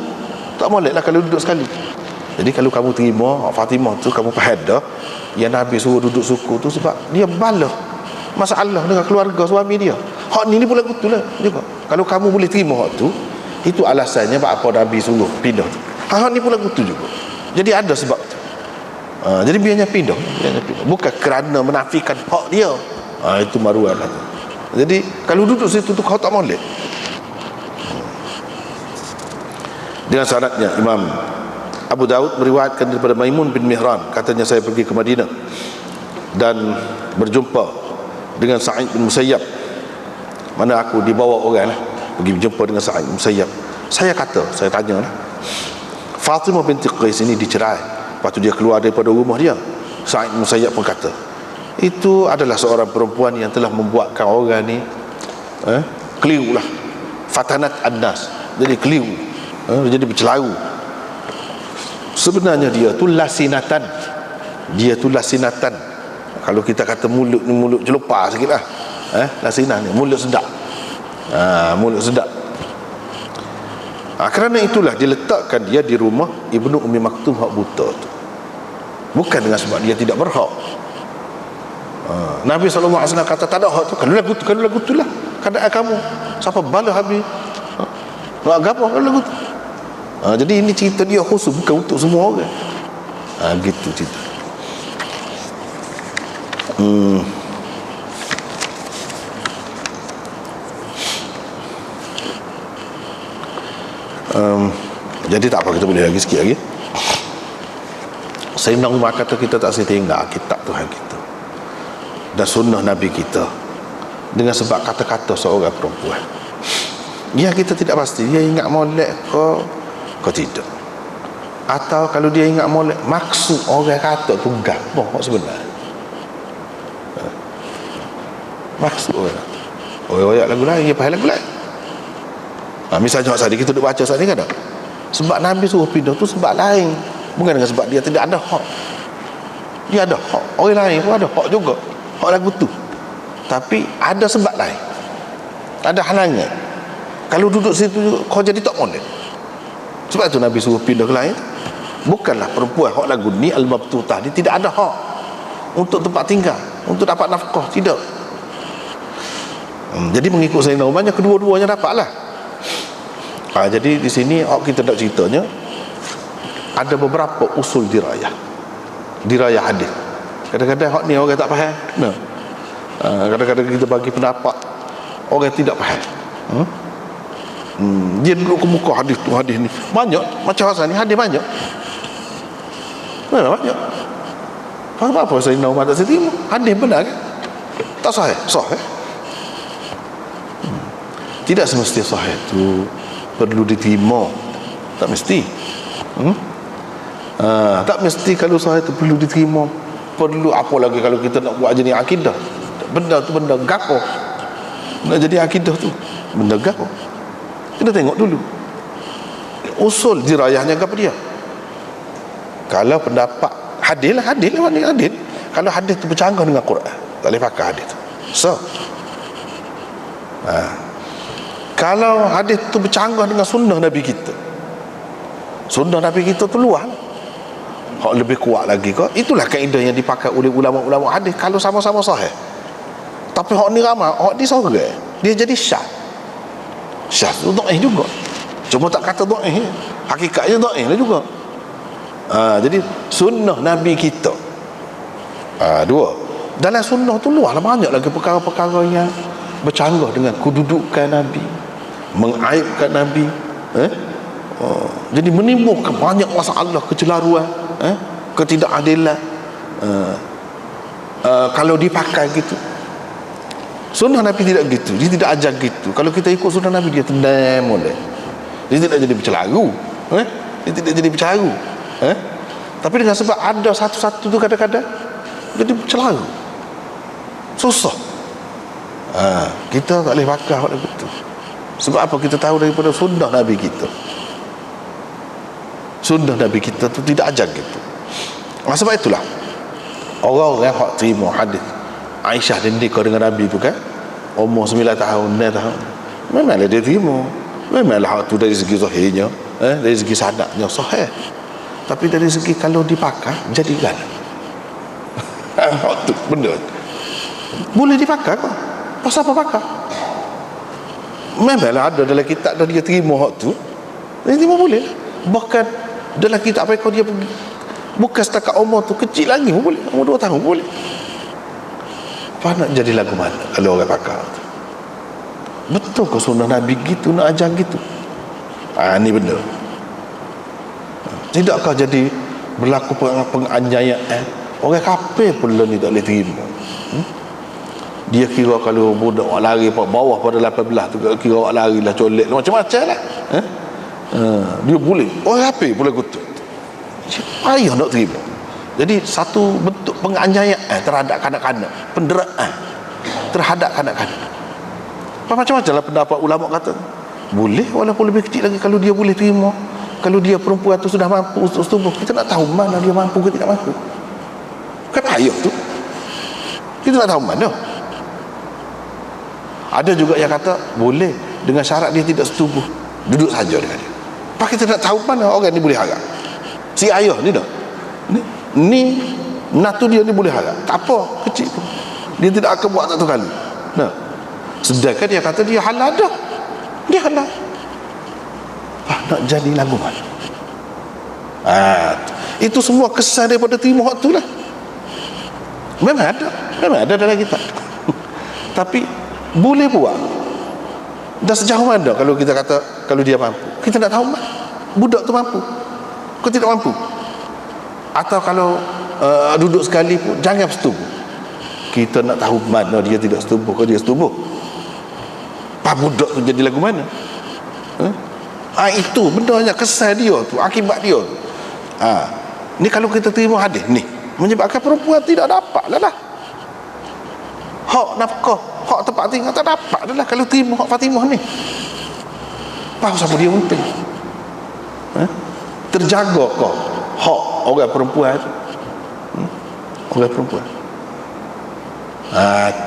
tak molek lah kalau duduk sekali. Jadi kalau kamu terima Fatimah tu, kamu faham dah yang Nabi suruh duduk suku tu sebab dia balah masalah dengan keluarga suami dia. Hak ni pula betul lah juga. Kalau kamu boleh terima hak tu, itu alasannya apa Nabi suruh pindah tu. Hak ni pula betul juga. Jadi ada sebab tu. Jadi biarnya pindah. Bukan kerana menafikan hak dia. Itu maruah lah tu. Jadi kalau duduk situ tu kau tak molek. Dengan sanadnya Imam Abu Daud meriwayatkan daripada Maimun bin Mihran, katanya saya pergi ke Madinah dan berjumpa dengan Sa'id bin Musayyab. Mana aku dibawa orang lah, pergi berjumpa dengan Sa'id bin Musayyab. Saya tanya lah, Fatimah binti Qais ini dicerai, lepas tu dia keluar daripada rumah dia. Sa'id bin Musayyab pun kata, itu adalah seorang perempuan yang telah membuatkan orang ni keliru lah, fatanat an-nas, jadi keliru, jadi bercelaru. Sebenarnya dia tu lasinatan. Kalau kita kata mulut ni mulut celupar sikit lah, lasinah ni mulut sedap. Mulut sedap. Kerana itulah diletakkan dia di rumah Ibnu Ummi Maktum hak buta tu. Bukan dengan sebab dia tidak berhak. Nabi SAW kata tak ada hak tu. Kalau lagu tu lah keadaan kamu. Siapa bala habis nak apa kalau lagu tu. Jadi ini cerita dia khusus, bukan untuk semua orang. Gitu cerita. Jadi tak apa, kita boleh lagi sikit lagi. Sayyidina Umar kata kita tak setinggal kitab Tuhan kita dan sunnah Nabi kita dengan sebab kata-kata seorang perempuan. Ya, kita tidak pasti dia ingat molek ke tidak, atau kalau dia ingat molek maksud orang kata tu gapo sebenarnya. Maksud orang lagu lain, dia faham lagu lain. Misalnya saat kita duk baca saat ni kan, sebab Nabi suruh pindah tu sebab lain, bukan dengan sebab dia tidak ada hak. Dia ada hak, orang lain pun ada hak juga, hak lagu tu, tapi ada sebab lain, ada halangan. Kalau duduk situ kau jadi tak molek. Sebab tu Nabi suruh pindah ke lain. Bukanlah perempuan hak lagu ni al-mabtutah ni tidak ada hak untuk tempat tinggal, untuk dapat nafkah, tidak. Jadi mengikut Sayyidina Umar, kedua-duanya dapatlah. Jadi di sini kita nak ceritanya ada beberapa usul dirayah hadis. Kadang-kadang hak ni orang tak faham. Kadang-kadang kita bagi pendapat orang tidak faham. Dia duduk ke muka hadis tu, hadis ni banyak macam Hasan ni, hadis banyak. Banyak. Apa Sayyidina Umar tak setuju? Hadis benar kan? Tak sahih. Tidak semesti sahih tu perlu diterima. Tak mesti. Tak mesti kalau sahih tu perlu diterima. Perlu apa lagi kalau kita nak buat jenis akidah. Benda tu benda gapo. Nak jadi akidah tu benda gapo. Kita tengok dulu usul dirayahnya apa dia. Kalau pendapat hadis lah. Kalau hadis tu bercanggah dengan Quran, tak boleh pakai hadis tu. Kalau hadis tu bercanggah dengan sunnah Nabi kita, sunnah Nabi kita tu luar, hak lebih kuat lagi kok. Itulah kaedah yang dipakai oleh ulama-ulama hadis. Kalau sama-sama sahih, tapi hak ni ramai, hak ni sorang, dia jadi syadz tu dhaif juga. Cuma tak kata dhaif, hakikatnya dhaif lah juga. Jadi sunnah Nabi kita dua. Dalam sunnah tu luarlah banyak lagi perkara-perkara yang bercanggah dengan kedudukan Nabi, mengaibkan Nabi, jadi menimbulkan banyak masalah, kecelaruan, ketidakadilan. Kalau dipakai gitu, sunnah Nabi tidak gitu. Dia tidak ajar gitu. Kalau kita ikut sunnah Nabi, dia tenang boleh. Dia tidak jadi bercelaru. Dia tidak jadi bercelaru. Tapi dengan sebab ada satu-satu tu kadang-kadang jadi bercelaru, susah. Kita tak boleh pakai hal itu. Sebab apa? Kita tahu daripada sunnah Nabi kita. Sunnah Nabi kita tu tidak ajar gitu. Sebab itulah orang-orang yang terima hadis Aisyah dan nikah dengan Nabi tu kan, umur 9 tahun, 9 tahun, memanglah dia terima. Memanglah hak tu dari segi zahirnya, dari segi sanadnya sahih. Tapi dari segi kalau dipakai jadi gala. Itu benda boleh dipakai kok. Pasal apa pakai? Memanglah ada dalam kitab dan dia terima hak tu. Dia terima boleh. Bahkan dalam kitab apa kau dia pergi, bukan setakat umur tu, kecil lagi pun boleh, umur 2 tahun boleh. Apa nak jadi lagu mana kalau orang pakai? Betul ke sunnah Nabi gitu, nak ajar gitu? Ni benda. Tidakkah jadi berlaku penganiayaan? Orang kafir pun ni tak boleh terima. Dia kira kalau budak awak lari bawah pada 18 tu, kira awak lari lah, colek lah, macam-macam lah. Dia boleh. Orang kafir pula kutuk. Payah nak terima. Jadi satu bentuk penganiayaan terhadap kanak-kanak, penderaan terhadap kanak-kanak. Macam-macam lah pendapat ulama kata. Boleh walaupun lebih kecil lagi kalau dia boleh terima. Kalau dia perempuan tu sudah mampu untuk setubuh, kita nak tahu mana dia mampu ke tidak mampu. Kan payah tu. Kita nak tahu mana. Ada juga yang kata boleh dengan syarat dia tidak setubuh, duduk saja dengan dia. Pak kita nak tahu mana orang ni boleh harap. Si ayah ni dah. Ni natu dia ni boleh harap. Tak apa, kecil pun. Dia tidak akan buat satu kali. Nah. Sedangkan dia kata dia halal dah. Dia halal. Nak jadi lagu mana? Itu semua kesan daripada terima hak tu lah. Memang ada dalam kitab. Tapi boleh buat. Dah sejauh mana kalau kita kata kalau dia mampu? Kita nak tahu mana budak tu mampu, kau tidak mampu. Atau kalau duduk sekali pun jangan setubuh. Kita nak tahu mana dia tidak setubuh, kalau dia setubuh, pak budak tu jadi lagu mana? Itu bendanya kesan dia tu, akibat dia tu. Ni kalau kita terima hadis ni, menyebabkan perempuan tidak dapat lah. Hak nafkah, hak tempat tinggal tak dapat dah lah kalau terima hak Fatimah ni. Apa siapa dia untung? Terjaga kau hak orang perempuan tu? Orang perempuan.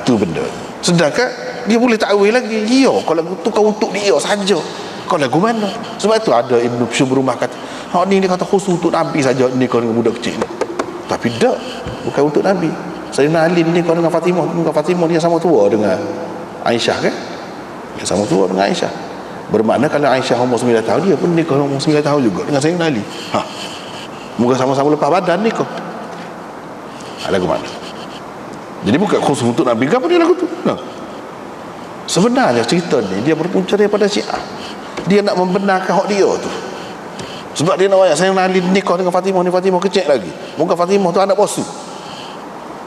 Tu benda. Sedangkan dia boleh takwil lagi. Ya, kalau tu kau untuk dia saja. Kau lagu mana? Sebab tu ada Ibnu Syubrumah kata, hak ni dia kata khusus untuk Nabi saja ni kau dengan budak kecil ni. Tapi tak, bukan untuk Nabi. Sayyidina Ali ni kau dengan Fatimah, dia sama tua dengan Aisyah kan? Dia sama tua dengan Aisyah. Bermakna kalau Aisyah umur 9 tahun, dia pun nikah umur 9 tahun juga dengan Sayyidina Ali. Moga sama-sama lepas badan nikah. Lagu mana? Jadi bukan khusus untuk Nabi, apa dia lagu tu? Sebenarnya cerita ni dia berpunca daripada Syiah. Dia nak membenarkan hak dia tu. Sebab dia nak ayat Sayyidina Ali nikah dengan Fatimah, ni Fatimah kecil lagi. Moga Fatimah tu anak bosu.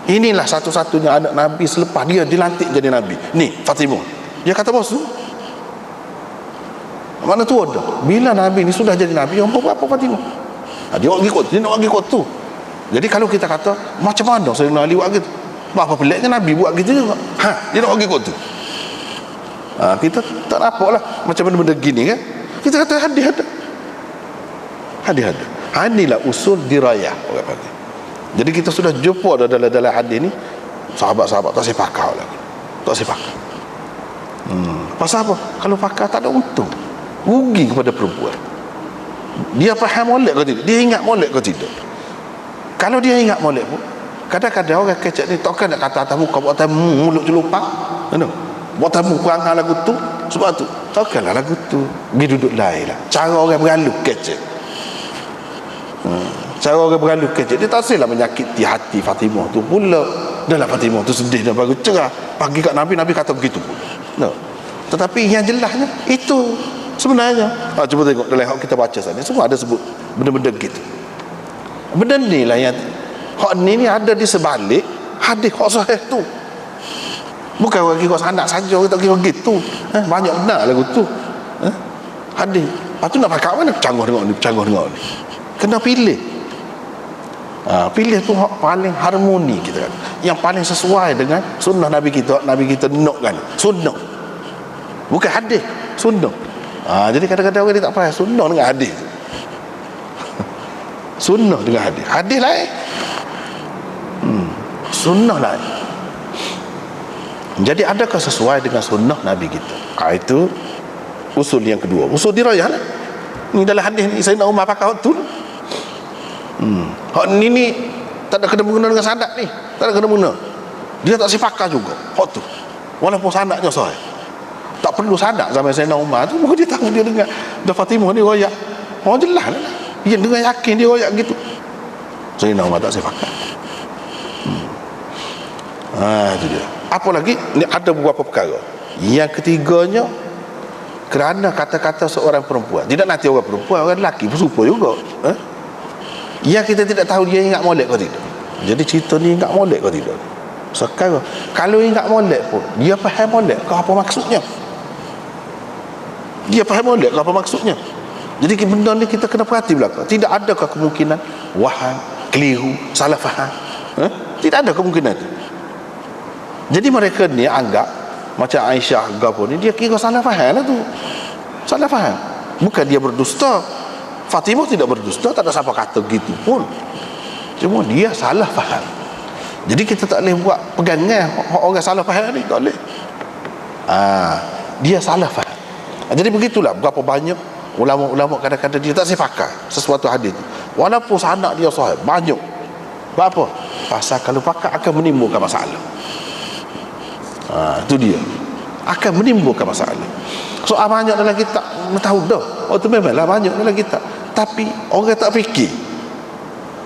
Inilah satu-satunya anak Nabi selepas dia dilantik jadi Nabi. Ni Fatimah. Dia kata bosu. Mana tu ada? Bila Nabi ni sudah jadi Nabi, yang berapa Fatimah? Dia nak pergi kot tu. Jadi kalau kita kata macam mana Sayyidina Ali buat gitu? Apa peliknya Nabi buat gitu juga? Dia nak pergi kot tu. Kita tak nampak lah macam benda-benda gini kan. Kita kata hadis ada. Inilah usul dirayah orang panggil. Jadi kita sudah jumpa dalam hadis ni, sahabat-sahabat tak sepakat lagi. Tak sepakat. Pasal apa? Kalau pakar tak ada untung, rugi kepada perempuan. Dia faham molek ke tidak? Dia ingat molek ke tidak? Kalau dia ingat molek pun, kadang-kadang orang kecek ni takkan nak kata atas muka, buat atas mulut celupak, buat atas muka perangai lagu tu. Sebab tu takkanlah lagu tu pergi duduk lain lah. Cara orang beraluk kecek, cara orang beraluk kecek, dia tak silap menyakiti hati Fatimah tu pula. Dalam Fatimah tu sedih dan bagus cerah, pagi kat Nabi kata begitu pula. Tetapi yang jelasnya itu sebenarnya, cuba tengok dalam hak kita baca sana, semua ada sebut benda-benda gitu. Benda ni lah yang hak ni ada di sebalik hadis hak sahih tu. Bukan orang kira anak saja, kita kira gitu. Banyak benar lagu tu. Hadis. Lepas tu nak pakai mana? Canggah dengar ni. Kena pilih. Pilih tu hak paling harmoni kita kan. Yang paling sesuai dengan sunnah Nabi kita. Nabi kita nak kan. Sunnah. Bukan hadis, sunnah. Jadi kadang-kadang orang dia tak faham sunnah dengan hadis. Sunnah dengan hadis. Hadis lain. Sunnah lain. Jadi adakah sesuai dengan sunnah Nabi kita? Itu usul yang kedua. Usul dirayah lah. Ni dalam hadis ni Sayyidina Umar pakai waktu. Hak ni tak ada kena guna dengan sanad ni, tak ada kena guna. Dia tak sifakah juga hak tu, walaupun sanadnya sahih. Tak perlu sanad zaman Sayyidina Umar tu, dia tahu dia dengar Fatimah ni royak. Oh jelas lah, dia dengar yakin dia royak gitu. Sayyidina Umar tak sifakah. Itu dia. Apa lagi? Ni ada beberapa perkara. Yang ketiganya, kerana kata-kata seorang perempuan. Tidak nanti orang perempuan, orang lelaki pun serupa juga. Yang kita tidak tahu dia ingat molek ke tidak. Jadi cerita ni ingat molek ke tidak. Sekarang kalau ingat molek pun, dia faham molek ke apa maksudnya. Dia faham molek ke apa maksudnya. Jadi benda ni kita kena perhati belakang. Tidak adakah kemungkinan waham, keliru, salah faham? Tidak ada kemungkinan itu. Jadi mereka ni anggap macam Aisyah gapo ni, dia kira salah faham lah tu. Salah faham. Bukan dia berdusta. Fatimah tidak berdusta, tak ada siapa kata gitu pun. Cuma dia salah faham. Jadi kita tak boleh buat pegangan orang salah faham ni, tak boleh. Dia salah faham. Jadi begitulah berapa banyak ulama-ulama kadang-kadang dia tak sepakat sesuatu hadis. Walaupun sanad dia sahih banyak. Sebab apa? Pasal kalau pakat akan menimbulkan masalah. Itu dia, akan menimbulkan masalah. Soal banyak dalam kitab tahu dah. Oh tu memanglah banyak dalam kitab, tapi orang tak fikir.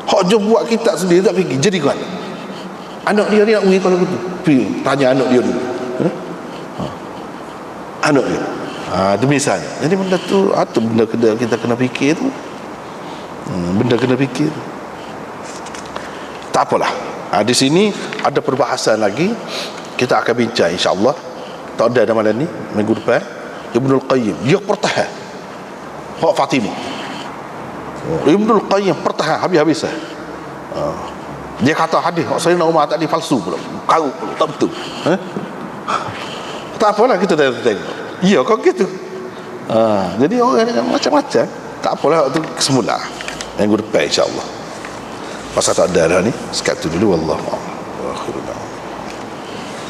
Hak je buat kitab sendiri tak fikir. Jadi kan anak dia ni nak pergi kalau gitu, tanya anak dia dulu. Anak dia. Itu misalnya. Jadi benda tu, itu benda kita kena fikir tu. Benda kena fikir tu. Tak apalah. Di sini ada perbahasan lagi. Kita akan bincang insya-Allah. Tak ada malam ni, minggu depan. Ibnul Qayyim dia pertahan hak Fatimah. Ibnul Qayyim pertahan habis-habisan. Dia kata hadis hak Sayyidina Umar tadi palsu pula, karut pula, tak betul. Tak apalah, kita dah tengok. Ya kau gitu. Jadi orang ni macam-macam. Tak apalah, itu semula. Minggu depan insya-Allah. Pasal tak ada dah ni, sekat tu dulu. Wallahu a'lam.